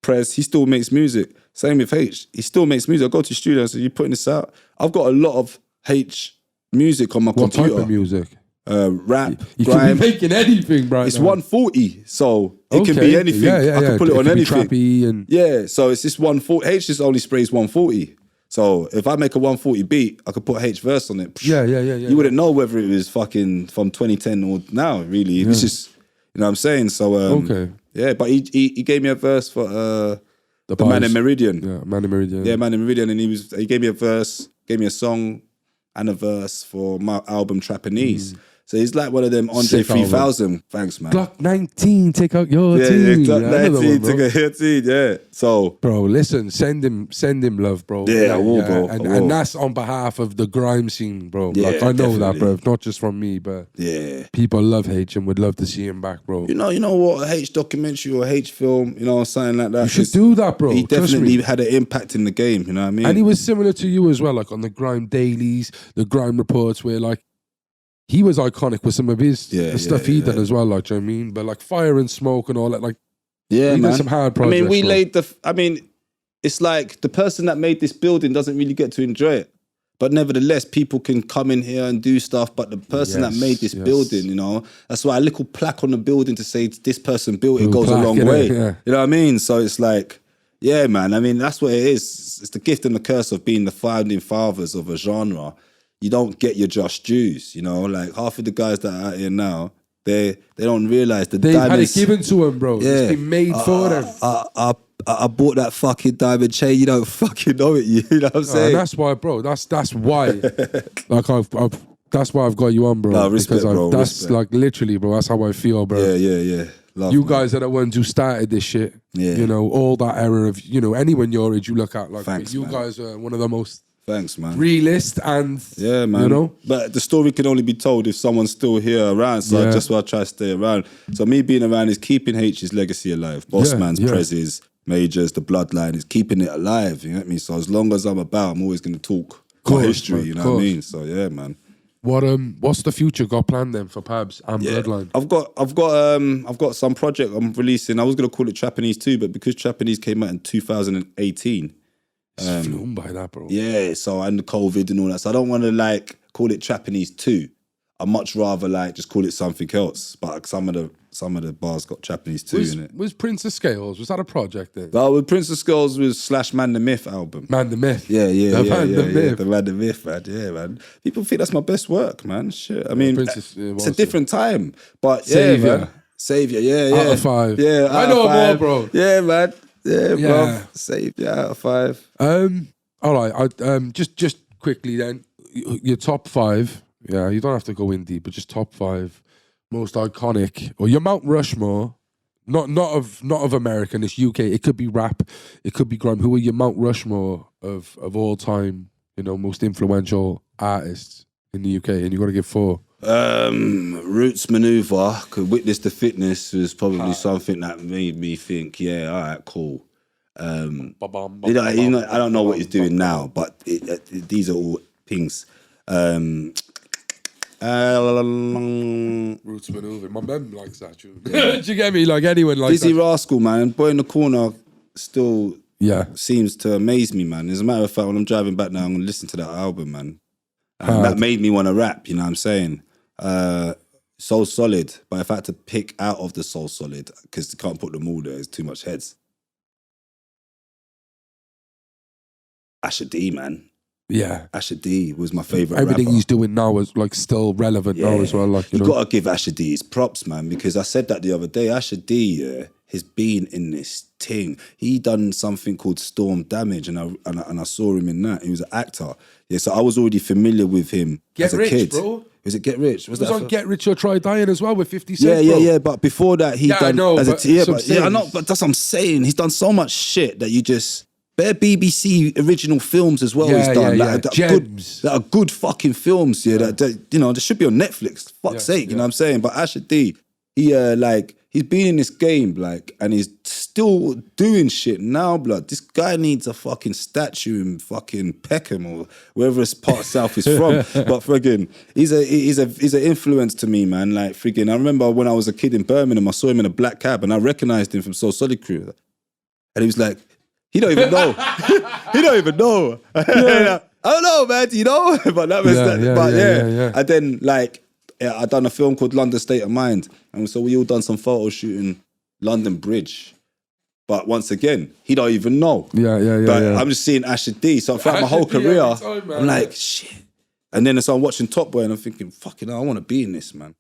Prezt, he still makes music. Same with H, he still makes music. I go to the studio and say, you putting this out? I've got a lot of H music on my computer. What type of music? Rap, you grime. can be making anything, right? It's 140, so it can be anything. I can put it on anything. Trappy and yeah, so it's just 140. H just only sprays 140. So if I make a 140 beat, I could put H verse on it. Yeah. You wouldn't know whether it was fucking from 2010 or now, really. It's just, you know what I'm saying? So, yeah, but he gave me a verse for the Man in Meridian. Yeah, Man in Meridian. Yeah, Man in Meridian, and he gave me a verse, gave me a song and a verse for my album Trapanese. So he's like one of them Andre 3000. Thanks, man. Glock 19, take out your team. Yeah, Glock 19, take out your team, yeah. So, bro, listen, send him love, bro. Yeah, I will, bro. And that's on behalf of the grime scene, bro. Yeah, like, I know that, definitely. bro. Not just from me, but yeah. people love H and would love to see him back, bro. You know what? A H documentary or a H film, you know, something like that. You should do that, bro. He definitely had an impact in the game, you know what I mean? And he was similar to you as well, like on the grime dailies, the grime reports, where like he was iconic with some of his the stuff he did as well, like, do you know what I mean? But like Fire and Smoke and all that, like, yeah, he man. did some hard projects. I mean, we bro. laid it's like the person that made this building doesn't really get to enjoy it. But nevertheless, people can come in here and do stuff. But the person that made this building, you know, that's why a little plaque on the building to say this person built it goes a long way. Yeah. You know what I mean? So it's like, yeah, man. I mean, that's what it is. It's the gift and the curse of being the founding fathers of a genre. You don't get your just dues, you know? Like half of the guys that are out here now, they don't realise the They've diamonds. had it given to them, bro. Yeah. It's been made for them. I bought that fucking diamond chain. You don't fucking know it. You know what I'm saying? And that's why, bro. That's why. Like that's why I've got you on, bro. No, respect, because bro. That's respect. like literally, bro. That's how I feel, bro. Yeah. Love, you man. guys are the ones who started this shit. Yeah. You know, all that era of, you know, anyone your age you look at, like, Thanks, you man. guys are one of the most Thanks, man. realist and, Yeah, man. you know. But the story can only be told if someone's still here around. So that's why I try to stay around. So me being around is keeping H's legacy alive. Bossman's, Prez's, Majors, the Bloodline is keeping it alive. You know what I mean? So as long as I'm about, I'm always going to talk history. man, You know what I mean? So yeah, man. What's the future got planned then for Pabs and Bloodline? I've got some project I'm releasing. I was gonna call it Trapanese 2, but because Trapanese came out in 2018. It's flown by that, bro. Yeah, so and the COVID and all that. So I don't want to like call it Trapanese 2. I'd much rather like just call it something else. But like, some of the bars got Trapanese 2 in it. Was Prince of Scales, was that a project then? But with Prince of Skulls was / Man the Myth album. Man the Myth. Yeah. The Man the Myth. The Man the Myth, man. Yeah, man. People think that's my best work, man. Shit. I mean, it's a different time. But Savior. Man. Savior, yeah. Out of 5. Yeah, I know more, bro. Yeah, man. Yeah, Yeah. bro. Savior out of 5. All right. Just quickly then, your top 5. Yeah, you don't have to go in deep, but just top 5 most iconic, or your Mount Rushmore. Not of American. It's UK. It could be rap. It could be grime. Who are your Mount Rushmore of all time? You know, most influential artists in the UK, and you got to give 4. Roots Maneuver, could Witness the Fitness was probably something that made me think, yeah, all right, cool. You know, I don't know what he's doing now, but these are all things. Roots Maneuver. My mum likes that tune. Do you get me? Like anyone likes Dizzy that. Rascal, man. Boy in the Corner still seems to amaze me, man. As a matter of fact, when I'm driving back now, I'm going to listen to that album, man. And that made me want to rap, you know what I'm saying? Soul Solid, but if I had to pick out of the Soul Solid, because you can't put them all there, it's too much heads. Asher D, man. Yeah. Asher D was my favourite Everything rapper. he's doing now is like still relevant now as well. Like, you know. Got to give Asher D his props, man, because I said that the other day. Asher D has been in this thing. He done something called Storm Damage, and I saw him in that. He was an actor. Yeah, so I was already familiar with him as a kid. Bro. Was it Get Rich? It was on Get Rich or Try Dying as well with 50 Cent. Yeah. But before that, he done I know, as a but I know. But that's what I'm saying. He's done so much shit that you just bare BBC original films as well. He's done Gems. that are good fucking films. Yeah, that you know, they should be on Netflix. Fuck's sake, you know what I'm saying? But Asher D, he he's been in this game and he's still doing shit now, blood. This guy needs a fucking statue in fucking Peckham or wherever his part south is from. But friggin', he's an influence to me, man. Like friggin', I remember when I was a kid in Birmingham, I saw him in a black cab and I recognized him from So Solid Crew, and he was like, he don't even know. He don't even know. I don't know, man. You know, but that was yeah. And then I done a film called London State of Mind, and so we all done some photo shooting London Bridge. But once again, he don't even know. But I'm just seeing Asher D. So throughout my whole career, I'm like, shit. And then so I'm watching Top Boy, and I'm thinking, fucking hell, I want to be in this, man.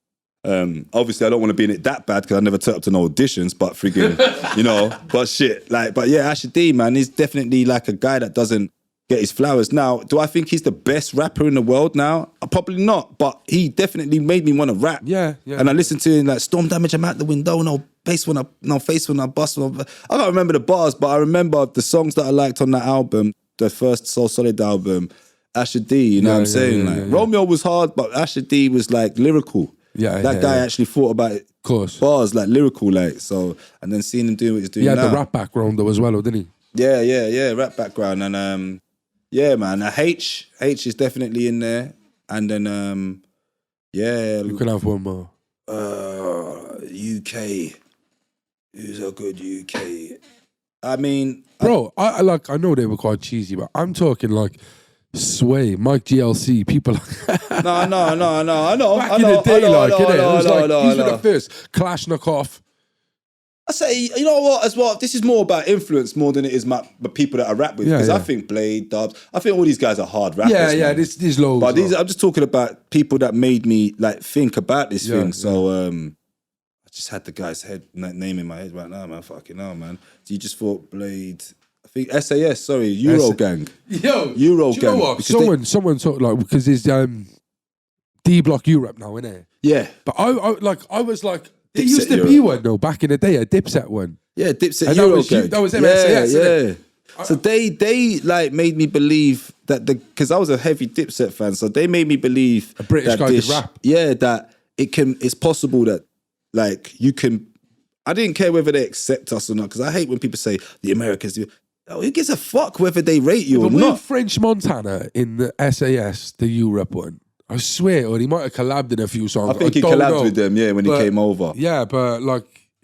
Obviously, I don't want to be in it that bad because I never turned up to no auditions, but friggin', you know, but shit. But yeah, Asher D, man, he's definitely like a guy that doesn't get his flowers. Now, do I think he's the best rapper in the world now? Probably not, but he definitely made me want to rap. Yeah. And I listened to him like, Storm Damage, I'm out the window, no face when I bust. I don't remember the bars, but I remember the songs that I liked on that album, the first So Solid album, Asher D, you know what I'm saying? Romeo was hard, but Asher D was like lyrical. That guy actually thought about it. Of course. Bars, like lyrical, so, and then seeing him doing what he's doing now. He had the rap background though as well, didn't he? Yeah, rap background. And yeah, man, H is definitely in there. And then, You can have one more. UK. Who's a good UK? I mean... Bro, I know they were quite cheesy, but I'm talking like Sway, Mike GLC, people like... No, I know. Back in the day, these were the first. Kalashnikov. I say, you know what, as well, this is more about influence more than it is the people that I rap with. Because I think Blade, Dubs, I think all these guys are hard rappers. Yeah, these loads. But I'm just talking about people that made me like think about this thing. So I just had the guy's name in my head right now, man. Fucking hell, man. So you just thought Blade... I think SAS, sorry, Euro Gang. Yo, Euro do you Gang. know what? Someone talked like, because there's D Block Europe now, innit? Yeah. But I was like, there Dipset used to Europe. be one though, back in the day, a Dipset one. Yeah, Dipset And Euro Gang. that was SAS, yeah. So they like made me believe that because I was a heavy Dipset fan, so they made me believe a British guy could rap. Yeah, that it's possible that like you can. I didn't care whether they accept us or not, because I hate when people say the Americans do. Oh, who gives a fuck whether they rate you or not? French Montana in the SAS, the Europe one. I swear, or he might have collabed in a few songs. I think he collabed with them, when he came over. Yeah, but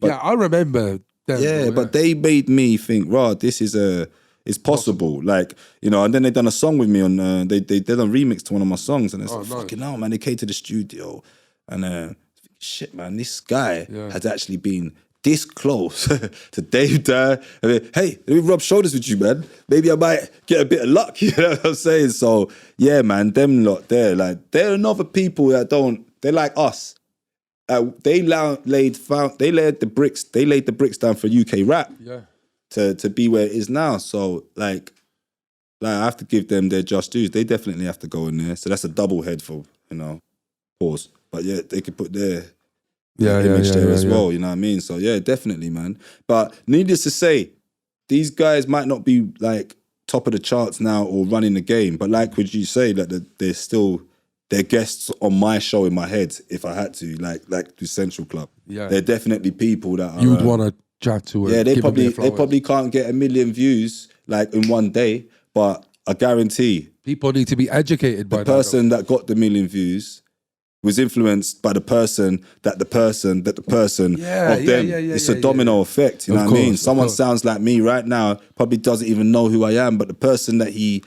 I remember them. Yeah, but they made me think, right, this is it's possible. Like, you know, and then they done a song with me on, they did a remix to one of my songs, and it's like, fucking hell, man, they came to the studio, and shit, man, this guy has actually been this close to Dave Dyer. I mean, hey, let me rub shoulders with you, man. Maybe I might get a bit of luck, you know what I'm saying? So, yeah, man, them lot there, like, they're another people that they're like us. They laid the bricks down for UK rap to be where it is now. So, like I have to give them their just dues. They definitely have to go in there. So that's a double head for, you know, pause. But yeah, they could put their image there as well, you know what I mean? So yeah, definitely, man. But needless to say, these guys might not be like top of the charts now or running the game, but like would you say that they're guests on my show in my head if I had to, like the Central Club. Yeah. They're definitely people that are, you would want to chat to. Yeah, they probably can't get 1 million views like in one day, but I guarantee people need to be educated by the person that got the 1 million views was influenced by the person of them. It's a domino effect, you know what I mean? Someone sounds like me right now, probably doesn't even know who I am, but the person that he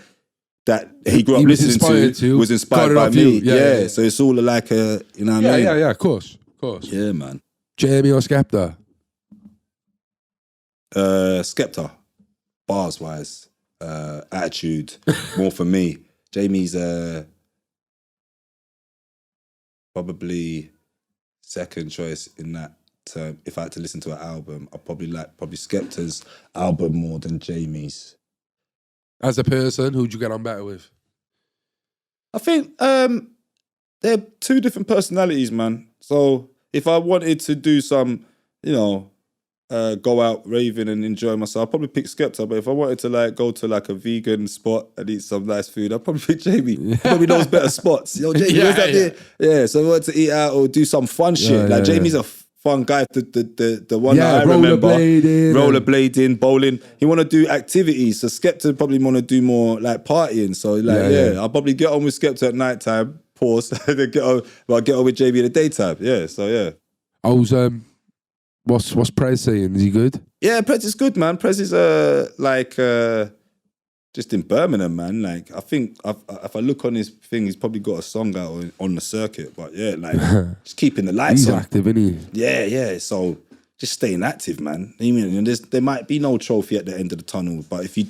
grew up listening to was inspired by me. Yeah, so it's all like a, you know what I mean? Yeah, of course. Yeah, man. Jamie or Skepta? Skepta, bars wise, attitude, more for me. Jamie's probably second choice in that term. If I had to listen to an album, I'd probably Skepta's album more than Jamie's. As a person, who'd you get on better with? I think they're two different personalities, man. So if I wanted to do some, you know, go out raving and enjoy myself, I'd probably pick Skepta. But if I wanted to like go to like a vegan spot and eat some nice food, I'd probably pick Jamie. He probably knows better spots. Yo, Jamie, where's that there? Yeah, so if I wanted to eat out or do some fun shit. Like Jamie's a fun guy. The one that I remember, rollerblading, bowling. He want to do activities. So Skepta probably want to do more like partying. So like I'll probably get on with Skepta at night time. Pause. Then get on with Jamie in the daytime. Yeah. So yeah. I was what's Prezt saying? Is he good? Yeah, Prezt is good, man. Prezt is just in Birmingham, man. Like I think if I look on his thing, he's probably got a song out on the circuit. But yeah, like just keeping the lights on. He's active, isn't he? Yeah. So just staying active, man. You mean there might be no trophy at the end of the tunnel, but if you're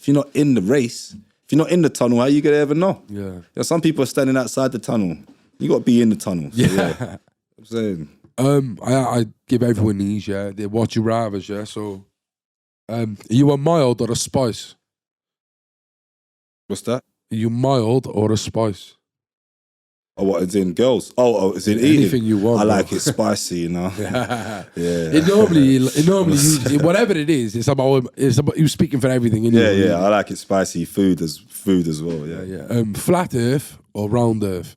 not in the race, if you're not in the tunnel, how you gonna ever know? Yeah. Some people are standing outside the tunnel. You got to be in the tunnel. So, yeah. I'm saying. I give everyone these, yeah. They're what you rathers, yeah. So, are you a mild or a spice? What's that? Are you mild or a spice? Oh, what? It's in girls. Oh, it's in eating. Anything you want. I like it spicy, you know. Yeah. It normally, whatever it is, it's about you speaking for everything. Yeah. I like it spicy. Food as well. Yeah. Flat Earth or round Earth?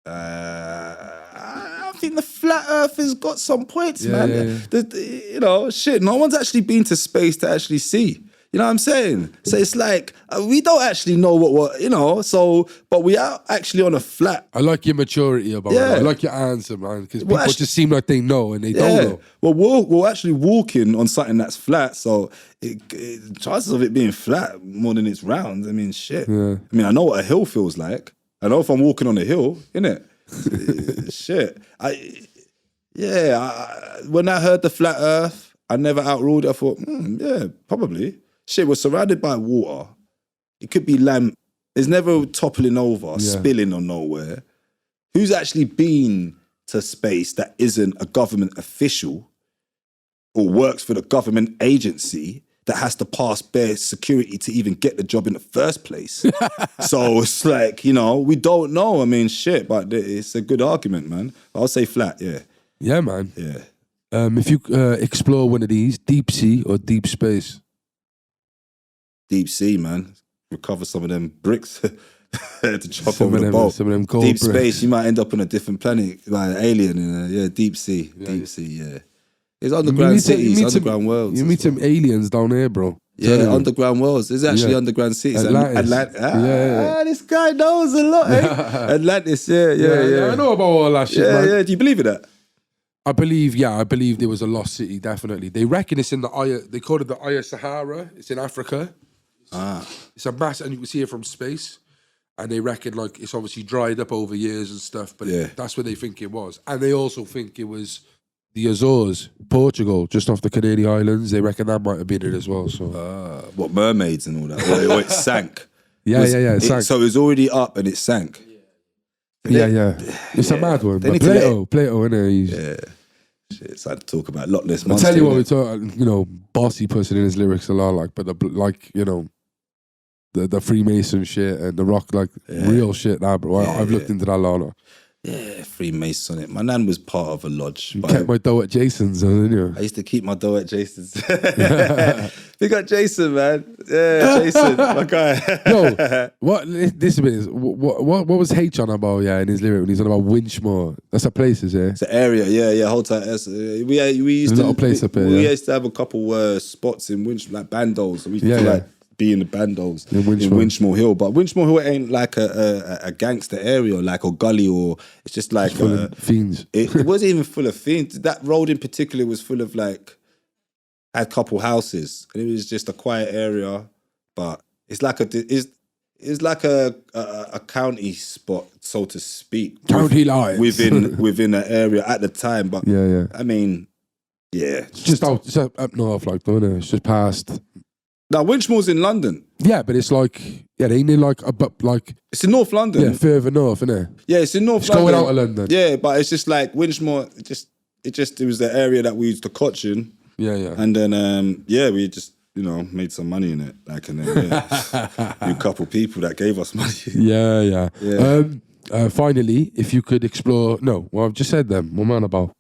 I think the flat Earth has got some points, man. Yeah. Shit. No one's actually been to space to actually see. You know what I'm saying? So it's like, we don't actually know what so, but we are actually on a flat. I like your maturity about it. I like your answer, man, because people just seem like they know and they don't know. Well, we're actually walking on something that's flat, so chances of it being flat more than it's round, I mean, shit. Yeah. I mean, I know what a hill feels like. I know if I'm walking on a hill, innit? Shit. When I heard the flat Earth, I never outruled it. I thought, yeah, probably. Shit, we're surrounded by water. It could be land. There's never toppling over, spilling or nowhere. Who's actually been to space that isn't a government official or works for the government agency that has to pass bare security to even get the job in the first place? So it's like, we don't know. I mean, shit, but it's a good argument, man. I'll say flat, yeah. Yeah, man. Yeah. If you explore one of these, deep sea or deep space? Deep sea, man. Recover some of them bricks to chop over the boat. Some of them gold deep bricks. Space, you might end up on a different planet, like an alien. Deep sea. Deep sea, yeah. It's underground cities, underground worlds. You meet some aliens down here, bro. Yeah, underground worlds. There's actually underground cities. Atlantis. This guy knows a lot, eh? Atlantis, yeah. I know about all that shit, man. Yeah, do you believe in that? I believe there was a lost city, definitely. They reckon it's in they call it the Eye of Sahara. It's in Africa. It's a mass, and you can see it from space. And they reckon like it's obviously dried up over years and stuff, but that's where they think it was. And they also think it was the Azores, Portugal, just off the Canary Islands. They reckon that might have been it as well. So, what, mermaids and all that? Or it sank. It sank. So it was already up and it sank. Yeah. It's a mad one. But Plato, innit? Yeah. Shit, it's hard to talk about Loch Ness I'll Monster. tell you what we talk, Bossy puts it in his lyrics a lot, the Freemason shit and the rock, real shit now, bro. I've looked into that a lot. Yeah, Freemason it. My nan was part of a lodge. You kept my dough at Jason's, didn't you? I used to keep my dough at Jason's. Big up Jason, man. Yeah, Jason, my guy. No, this bit is what was H on about? Yeah, in his lyric when he's on about Winchmore. That's a place, is it? It's an area. Yeah. Whole time. We used to a little place up here. We used to have a couple spots in Winchmore, like bandos. So we used to be in the bandos in Winchmore Hill. But Winchmore Hill ain't like a gangster area or gully, or it's just like full of fiends. It wasn't even full of fiends. That road in particular was full of had a couple houses, and it was just a quiet area. But it's like a county spot, so to speak. County lines within an area at the time. But I mean, it's just up north, don't it? It's just past. Now, Winchmore's in London. Yeah, but it's they need it's in North London. Yeah, further north, isn't it? Yeah, it's in North it's London. Going out of London. Yeah, but it's just like Winchmore, it was the area that we used to coach in. Yeah. And then, we just, made some money in it. And then, a couple people that gave us money. Yeah. Finally, if you could explore... No, well, I've just said them. What am I on about?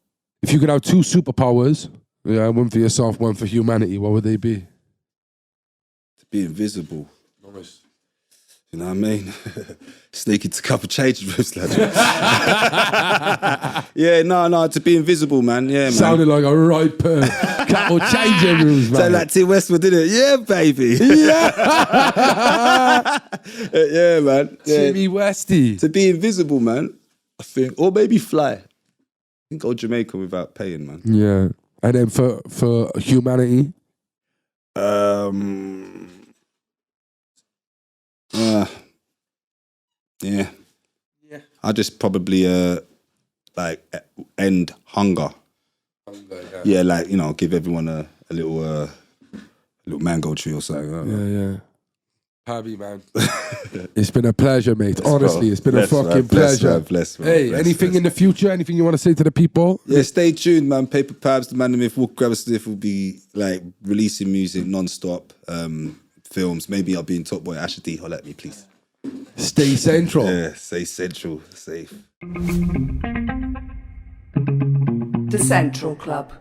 If you could have 2 superpowers, one for yourself, one for humanity, what would they be? To be invisible. Nice. You know what I mean? Sneak into a couple of change rooms, lad. Yeah, no, to be invisible, man. Yeah, man. Sounded like a right per couple changing rooms, man. Sound like Tim Westwood, didn't it? Yeah, baby. Yeah. Yeah, man. Yeah. Timmy Westy. To be invisible, man, I think. Or maybe fly. I can go Jamaica without paying, man. Yeah. And then for humanity? Yeah. I just probably like end hunger. Yeah, like, you know, give everyone a little mango tree or something. Yeah. Pabby, man. It's been a pleasure, mate. Honestly, it's been Bless, a fucking man. Bless, pleasure. man. Bless, man. Hey, Bless, anything bless. in the future? Anything you want to say to the people? Yeah, stay tuned, man. Paper Pabs, the man, the myth, Walk Grab a Sniff will be like releasing music non-stop, films. Maybe I'll be in Top Boy Asher D. Holler at me, please. Stay central. Yeah, stay central, safe. The Central Club.